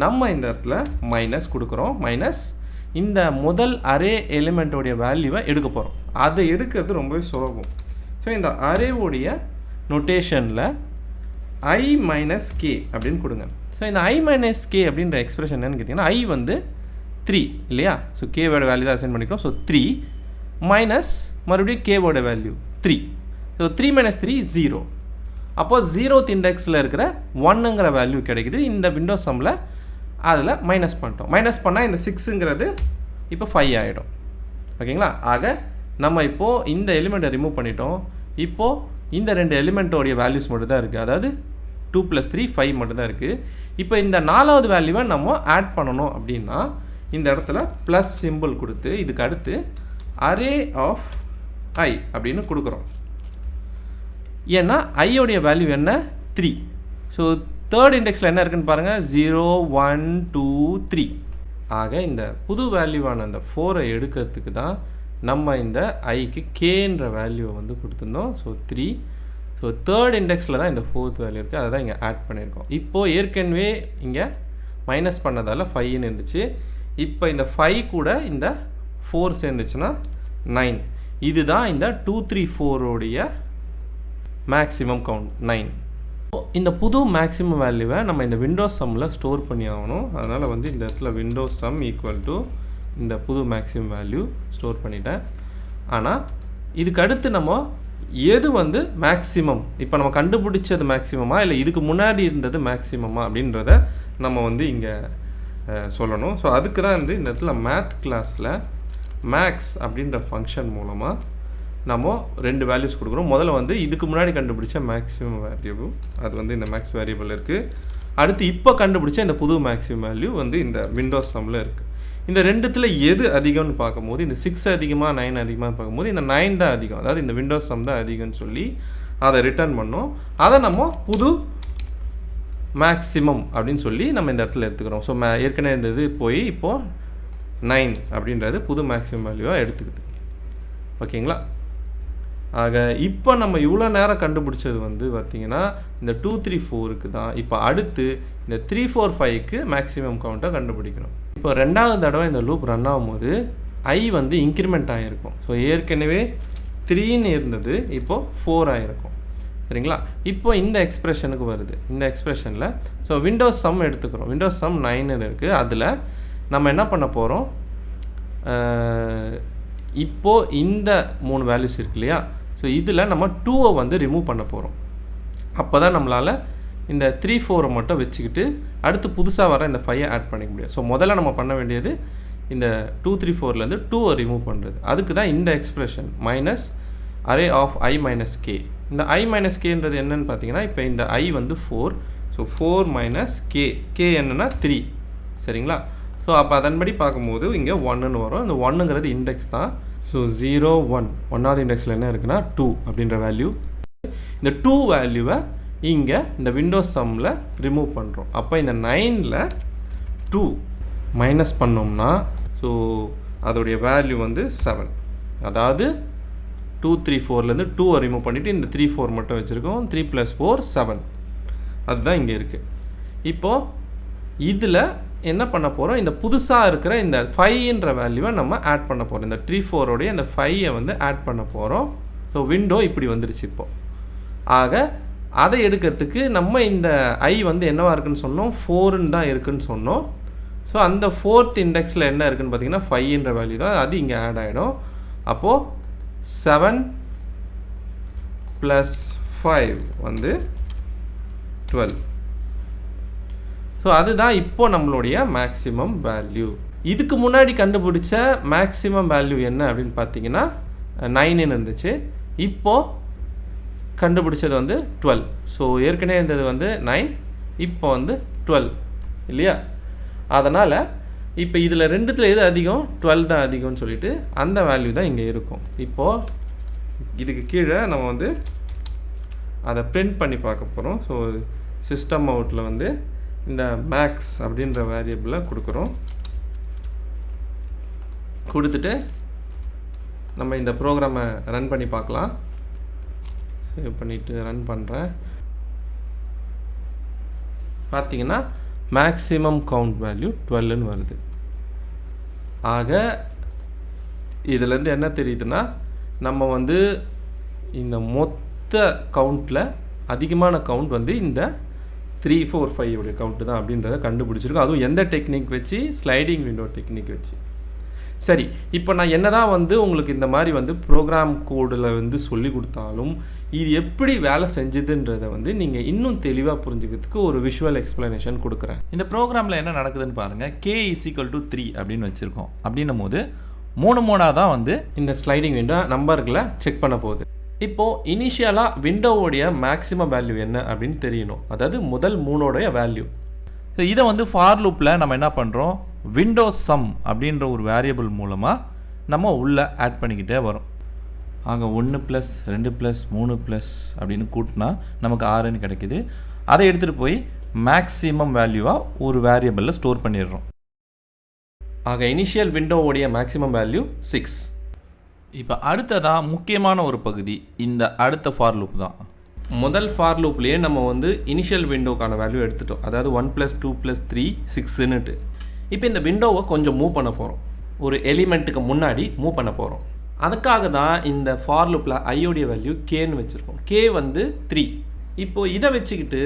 நம்ம இந்த இடத்துல மைனஸ் கொடுக்குறோம். மைனஸ் இந்த முதல் அரே எலிமெண்ட்டோடைய வேல்யூவை எடுக்க போகிறோம். அதை எடுக்கிறது ரொம்பவே சுலபம். ஸோ இந்த அரேவுடைய நொட்டேஷனில் I - k அப்படின்னு கொடுங்க. ஸோ இந்த I - k அப்படின்ற எக்ஸ்பிரஷன் என்னன்னு கேட்டிங்கன்னா, I வந்து 3 இல்லையா. ஸோ கேவோட வேல்யூ தான் அசைன் பண்ணிக்கிறோம். ஸோ 3 மைனஸ் மறுபடியும் கேவோட வேல்யூ 3. ஸோ 3 - 3 0. அப்போது 0th இண்டெக்ஸில் இருக்கிற 1ங்கிற வேல்யூ கிடைக்குது. இந்த விண்டோ சம்மில் அதில் மைனஸ் பண்ணிட்டோம். மைனஸ் பண்ணால் இந்த 6ங்கிறது இப்போ 5 ஆகிடும். ஓகேங்களா, ஆக நம்ம இப்போது இந்த எலிமெண்ட்டை ரிமூவ் பண்ணிட்டோம். இப்போது இந்த 2 எலிமெண்ட்டோடைய வேல்யூஸ் மட்டும் தான் இருக்குது. அதாவது 2 + 3 5 மட்டும் தான் இருக்குது. இப்போ இந்த 4வது வேல்யூவை நம்ம ஆட் பண்ணணும் அப்படின்னா இந்த இடத்துல ப்ளஸ் சிம்பிள் கொடுத்து இதுக்கு அடுத்து அரே ஆஃப் I அப்படின்னு கொடுக்குறோம். ஏன்னா ஐயோடைய வேல்யூ என்ன 3. ஸோ 3rd இண்டெக்ஸில் என்ன இருக்குன்னு பாருங்கள் 0 1 2 3. ஆக இந்த புது வேல்யூவான அந்த 4ஐ எடுக்கிறதுக்கு தான் நம்ம இந்த ஐக்கு கேன்ற வேல்யூவை வந்து கொடுத்துருந்தோம். ஸோ 3. ஸோ 3rd இண்டெக்ஸில் தான் இந்த 4th வேல்யூ இருக்குது. அதை தான் இங்கே ஆட் பண்ணியிருக்கோம். இப்போது ஏற்கனவே இங்கே மைனஸ் பண்ணதால் 5ன்னு இருந்துச்சு. இப்போ இந்த 5 கூட இந்த 4 சேர்ந்துச்சுன்னா 9. இதுதான் இந்த 2 3 4 மேக்ஸிமம் கவுண்ட் 9. இந்த புது மேக்ஸிமம் வேல்யூவை நம்ம இந்த விண்டோஸ் சம்மில் ஸ்டோர் பண்ணி ஆகணும். அதனால் வந்து இந்த இடத்துல விண்டோஸ் சம் ஈக்குவல் டு இந்த புது மேக்ஸிமம் வேல்யூ ஸ்டோர் பண்ணிட்டேன். ஆனால் இதுக்கு அடுத்து நம்ம எது வந்து மேக்ஸிமம், இப்போ நம்ம கண்டுபிடிச்சது மேக்ஸிமமா இல்லை இதுக்கு முன்னாடி இருந்தது மேக்ஸிமமா அப்படின்றத நம்ம வந்து இங்கே சொல்லணும். ஸோ அதுக்கு தான் வந்து இந்த இடத்துல மேத் கிளாஸில் மேக்ஸ் அப்படின்ற ஃபங்க்ஷன் மூலமாக நம்ம 2 வேல்யூஸ் கொடுக்குறோம். முதல்ல வந்து இதுக்கு முன்னாடி கண்டுபிடிச்ச மேக்ஸிமம் வேல்யூ அது வந்து இந்த மேக்ஸ் வேரியபிள் இருக்குது. அடுத்து இப்போ கண்டுபிடிச்ச இந்த புது மேக்ஸிமம் வேல்யூ வந்து இந்த விண்டோஸ் சம்மில் இருக்குது. இந்த ரெண்டுத்தில் எது அதிகம்னு பார்க்கும்போது இந்த 6 அதிகமாக 9 அதிகமாக பார்க்கும்போது இந்த 9 தான் அதிகம். அதாவது இந்த விண்டோஸ் சம் தான் அதிகம்னு சொல்லி அதை ரிட்டர்ன் பண்ணோம். அதை நம்ம புது மேக்ஸிமம் அப்படின்னு சொல்லி நம்ம இந்த இடத்துல எடுத்துக்கிறோம். ஸோ ஏற்கனவே இருந்தது போய் இப்போது 9 அப்படின்றது புது மேக்ஸிமம் வேல்யூவாக எடுத்துக்குது. ஓகேங்களா, ஆக இப்போ நம்ம இவ்வளோ நேரம் கண்டுபிடிச்சது வந்து பார்த்திங்கன்னா இந்த 2 3 4க்கு தான். இப்போ அடுத்து இந்த 3 4 5க்கு மேக்ஸிமம் கவுண்ட்டை கண்டுபிடிக்கணும். இப்போ 2வது தடவை இந்த லூப் ரன் ஆகும்போது I வந்து இன்க்ரிமெண்ட் ஆகிருக்கும். ஸோ ஏற்கனவே 3ன்னு இருந்தது இப்போது 4 ஆகிருக்கும். சரிங்களா? இப்போ இந்த எக்ஸ்பிரஷனுக்கு வருது. இந்த எக்ஸ்பிரஷனில் ஸோ விண்டோஸ் சம் எடுத்துக்கிறோம். விண்டோஸ் சம் 9 இருக்குது. அதில் நம்ம என்ன பண்ண போகிறோம், இப்போது இந்த 3 வேல்யூஸ் இருக்கு இல்லையா, ஸோ இதில் நம்ம 2 வந்து ரிமூவ் பண்ண போகிறோம். அப்போ தான் நம்மளால் இந்த 3, 4 மட்டும் வச்சுக்கிட்டு அடுத்து புதுசாக வர இந்த 5 ஆட் பண்ணிக்க முடியும். ஸோ முதல்ல நம்ம பண்ண வேண்டியது இந்த 2, 3, 4லேருந்து 2 ரிமூவ் பண்ணுறது. அதுக்கு தான் இந்த expression minus array of I minus K. இந்த I மைனஸ் கேன்றது என்னன்னு பார்த்தீங்கன்னா, இப்போ இந்த I வந்து 4, ஸோ 4 மைனஸ் கே, கே என்னன்னா 3, சரிங்களா? ஸோ அப்போ அதன்படி பார்க்கும்போது இங்கே 1ன்னு வரும். இந்த 1ங்கிறது இண்டெக்ஸ் தான். ஸோ 0, 1 ஒன்றாவது இண்டெக்ஸில் என்ன இருக்குன்னா 2 அப்படின்ற வேல்யூ. இந்த 2 வேல்யூவை இங்கே இந்த விண்டோஸ் சம்மில் ரிமூவ் பண்ணுறோம். அப்போ இந்த 9ல் 2 மைனஸ் பண்ணோம்னா ஸோ அதோடைய வேல்யூ வந்து 7. அதாவது 2, 3, 4லேருந்து 2 ரிமூவ் பண்ணிவிட்டு இந்த 3, 4 மட்டும் வச்சுருக்கோம். 3 + 4 7. அதுதான் இங்கே இருக்குது. இப்போது இதில் என்ன பண்ண போகிறோம், இந்த புதுசாக இருக்கிற இந்த 5ன்ற வேல்யூவை நம்ம ஆட் பண்ண போகிறோம். இந்த 3, 4 இந்த 5 வந்து ஆட் பண்ண போகிறோம். ஸோ விண்டோ இப்படி வந்துருச்சு இப்போது. ஆக அதை எடுக்கிறதுக்கு நம்ம இந்த I வந்து என்னவாக இருக்குன்னு சொன்னோம், 4ன்னு தான் இருக்குன்னு சொன்னோம். ஸோ அந்த 4th இண்டெக்ஸில் என்ன இருக்குன்னு பார்த்தீங்கன்னா 5ன்ற வேல்யூ தான், அது இங்கே ஆட் ஆகிடும். அப்போது 7 + 5 வந்து 12. ஸோ அதுதான் இப்போது நம்மளுடைய மேக்ஸிமம் வேல்யூ. இதுக்கு முன்னாடி கண்டுபிடிச்ச மேக்ஸிமம் வேல்யூ என்ன அப்படின்னு பார்த்தீங்கன்னா 9ன்னு இருந்துச்சு. இப்போது கண்டுபிடிச்சது வந்து 12. ஸோ ஏற்கனவே இருந்தது வந்து 9, இப்போ வந்து 12 இல்லையா? அதனால் இப்போ இதில் ரெண்டுத்தில் எது அதிகம், 12 தான் அதிகம்னு சொல்லிட்டு அந்த வேல்யூ தான் இங்கே இருக்கும். இப்போது இதுக்கு கீழே நம்ம வந்து அதை பிரிண்ட் பண்ணி பார்க்க போகிறோம். ஸோ சிஸ்டம் அவுட்டில் வந்து இந்த மேக்ஸ் அப்படின்ற வேரியபிளை கொடுக்குறோம். கொடுத்துட்டு நம்ம இந்த ப்ரோக்ராமை ரன் பண்ணி பார்க்கலாம். சேவ் பண்ணிவிட்டு ரன் பண்ணுறேன். பார்த்தீங்கன்னா மேக்ஸிமம் கவுண்ட் வேல்யூ 12ன்னு வருது. ஆக இதிலேருந்து என்ன தெரியுதுன்னா, நம்ம வந்து இந்த மொத்த கவுண்டில் அதிகமான கவுண்ட் வந்து இந்த 3, 4, 5 உடைய கவுண்ட்டு தான் அப்படின்றத கண்டுபிடிச்சிருக்கோம். அதுவும் எந்த டெக்னிக் வச்சு, ஸ்லைடிங் விண்டோ டெக்னிக் வச்சு. சரி, இப்போ நான் என்ன தான் வந்து உங்களுக்கு இந்த மாதிரி வந்து ப்ரோக்ராம் கோடில் வந்து சொல்லி கொடுத்தாலும் இது எப்படி வேலை செஞ்சுதுன்றதை வந்து நீங்கள் இன்னும் தெளிவாக புரிஞ்சுக்கிறதுக்கு ஒரு விஷுவல் எக்ஸ்ப்ளனேஷன் கொடுக்குறேன். இந்த ப்ரோக்ராமில் என்ன நடக்குதுன்னு பாருங்கள். K = 3 அப்படின்னு வச்சுருக்கோம். அப்படின்னும் போது 3 தான் வந்து இந்த ஸ்லைடிங் விண்டோ நம்பர்களை செக் பண்ண போகுது. இப்போது இனிஷியலாக விண்டோவோடைய மேக்ஸிமம் வேல்யூ என்ன அப்படின்னு தெரியணும். அதாவது முதல் 3 வேல்யூ. ஸோ இதை வந்து ஃபார் லூப்பில் நம்ம என்ன பண்ணுறோம், விண்டோஸ் சம் அப்படின்ற ஒரு வேரியபிள் மூலமாக நம்ம உள்ளே ஆட் பண்ணிக்கிட்டே வரோம். ஆக 1 + 2 + 3 அப்படின்னு கூட்டினா நமக்கு 6ன்னு கிடைக்குது. அதை எடுத்துகிட்டு போய் மேக்ஸிமம் வேல்யூவாக ஒரு வேரியபிளில் ஸ்டோர் பண்ணிடுறோம். ஆக இனிஷியல் விண்டோவோடைய மேக்ஸிமம் வேல்யூ 6. இப்போ அடுத்ததாக முக்கியமான ஒரு பகுதி இந்த அடுத்த ஃபார் லூப் தான். முதல் ஃபார் லூப்லேயே நம்ம வந்து இனிஷியல் விண்டோக்கான வேல்யூ எடுத்துட்டோம். அதாவது 1 + 2 + 3 6ன்னுட்டு. இப்போ இந்த விண்டோவை கொஞ்சம் மூவ் பண்ண போகிறோம். ஒரு எலிமெண்ட்டுக்கு முன்னாடி மூவ் பண்ண போகிறோம். அதுக்காக தான் இந்த ஃபார் லூப்பில் ஐயோடைய வேல்யூ கேன்னு வச்சுருக்கோம். கே வந்து 3. இப்போது இதை வச்சுக்கிட்டு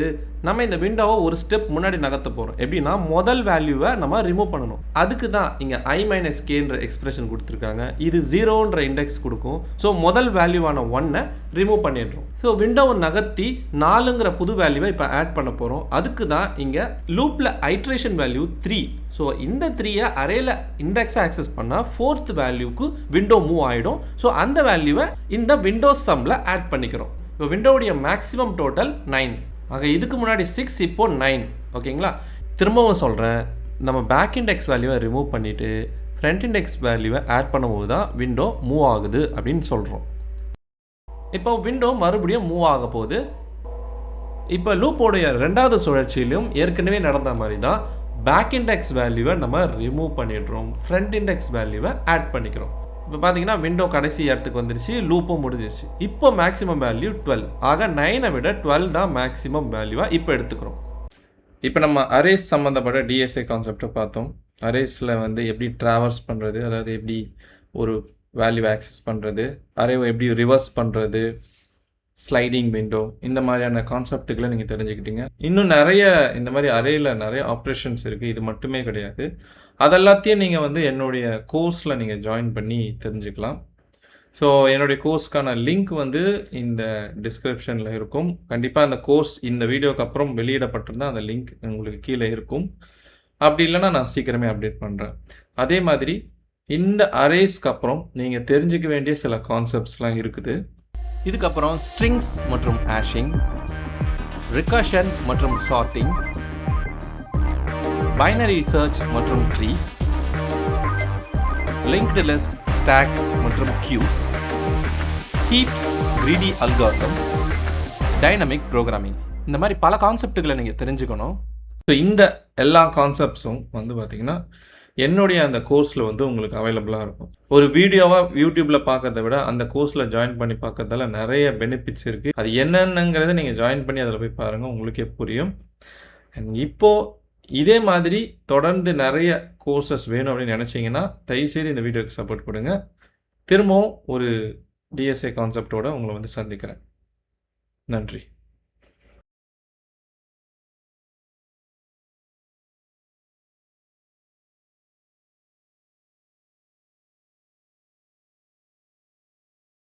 நம்ம இந்த விண்டோவை ஒரு ஸ்டெப் முன்னாடி நகர்த்த போகிறோம். எப்படின்னா முதல் வேல்யூவை நம்ம ரிமூவ் பண்ணணும். அதுக்கு தான் இங்கே I - Kன்ற எக்ஸ்பிரஷன் கொடுத்துருக்காங்க. இது 0ன்ற இண்டெக்ஸ் கொடுக்கும். ஸோ முதல் வேல்யூவான 1 ரிமூவ் பண்ணிடுறோம். ஸோ விண்டோவை நகர்த்தி 4ங்கிற புது வேல்யூவை இப்போ ஆட் பண்ண போகிறோம். அதுக்கு தான் இங்கே லூப்பில் ஐட்ரேஷன் வேல்யூ 3. ஸோ இந்த 3யை அரேல இண்டெக்ஸை ஆக்சஸ் பண்ணால் 4th வேல்யூக்கு விண்டோ மூவ் ஆகிடும். ஸோ அந்த வேல்யூவை இந்த விண்டோஸ் சம்மில் ஆட் பண்ணிக்கிறோம். இப்போ விண்டோவுடைய மேக்ஸிமம் டோட்டல் 9. ஆக இதுக்கு முன்னாடி 6, இப்போ 9. ஓகேங்களா? திரும்பவும் சொல்கிறேன், நம்ம பேக் இண்டெக்ஸ் வேல்யூவை ரிமூவ் பண்ணிவிட்டு ஃப்ரண்ட் இண்டெக்ஸ் வேல்யூவை ஆட் பண்ணும்போது தான் விண்டோ மூவ் ஆகுது அப்படின்னு சொல்கிறோம். இப்போ விண்டோ மறுபடியும் மூவ் ஆக போகுது. இப்போ லூப்போடைய 2வது சுழற்சியிலும் ஏற்கனவே நடந்த மாதிரி தான் பேக் இண்டெக்ஸ் வேல்யூவை நம்ம ரிமூவ் பண்ணிடுறோம். ஃப்ரண்ட் இண்டெக்ஸ் வேல்யூவை ஆட் பண்ணிக்கிறோம். இப்போ பார்த்தீங்கன்னா விண்டோ கடைசி இடத்துக்கு வந்துருச்சு, லூப்பும் முடிஞ்சிருச்சு. இப்போ மேக்ஸிமம் வேல்யூ 12. ஆக 9ஐ விட 12 தான் மேக்ஸிமம் வேல்யூவாக இப்போ எடுத்துக்கிறோம். இப்போ நம்ம அரேஸ் சம்மந்தப்பட்ட டிஎஸ்ஏ கான்செப்டை பார்த்தோம். அரேஸில் வந்து எப்படி ட்ராவர்ஸ் பண்ணுறது, அதாவது எப்படி ஒரு வேல்யூ ஆக்சஸ் பண்ணுறது, அரேவை எப்படி ரிவர்ஸ் பண்ணுறது, ஸ்லைடிங் விண்டோ, இந்த மாதிரியான கான்செப்ட்டுகளை நீங்கள் தெரிஞ்சுக்கிட்டீங்க. இன்னும் நிறைய இந்த மாதிரி அரேயில் நிறைய ஆப்ரேஷன்ஸ் இருக்குது. இது மட்டுமே கிடையாது. அதெல்லாத்தையும் நீங்கள் வந்து என்னுடைய கோர்ஸில் நீங்கள் ஜாயின் பண்ணி தெரிஞ்சுக்கலாம். ஸோ என்னுடைய கோர்ஸ்க்கான லிங்க் வந்து இந்த டிஸ்கிரிப்ஷனில் இருக்கும். கண்டிப்பாக அந்த கோர்ஸ் இந்த வீடியோக்கு அப்புறம் வெளியிடப்பட்டிருந்தால் அந்த லிங்க் உங்களுக்கு கீழே இருக்கும். அப்படி இல்லைன்னா நான் சீக்கிரமே அப்டேட் பண்ணுறேன். அதே மாதிரி இந்த அரேஸ்க்கு அப்புறம் நீங்கள் தெரிஞ்சுக்க வேண்டிய சில கான்செப்ட்ஸ்லாம் இருக்குது. இதுக்கப்புறம் ஸ்ட்ரிங்ஸ் மற்றும் ஹேஷிங், ரிகர்ஷன் மற்றும் சார்ட்டிங், பைனரி சர்ச் மற்றும் ட்ரீஸ், லிங்க்டு லிஸ்ட், ஸ்டாக்ஸ் மற்றும் queues, heaps, greedy algorithms, dynamic programming, இந்த மாதிரி பல கான்செப்ட்டுகளை நீங்கள் தெரிஞ்சுக்கணும். ஸோ இந்த எல்லா கான்செப்ட்ஸும் வந்து பார்த்திங்கன்னா என்னுடைய அந்த கோர்ஸில் வந்து உங்களுக்கு அவைலபிளாக இருக்கும். ஒரு வீடியோவாக யூடியூப்பில் பார்க்கறத விட அந்த கோர்ஸில் ஜாயின் பண்ணி பார்க்கறதால நிறைய பெனிஃபிட்ஸ் இருக்குது. அது என்னென்னங்கிறத நீங்கள் ஜாயின் பண்ணி அதில் போய் பாருங்கள், உங்களுக்கே புரியும். அண்ட் இப்போது இதே மாதிரி தொடர்ந்து நிறைய கோர்சஸ் வேணும் அப்படின்னு நினச்சிங்கன்னா தயவுசெய்து இந்த வீடியோக்கு சப்போர்ட் கொடுங்க. திரும்பவும் ஒரு டிஎஸ்ஏ கான்செப்டோடு உங்களை வந்து சந்திக்கிறேன். நன்றி.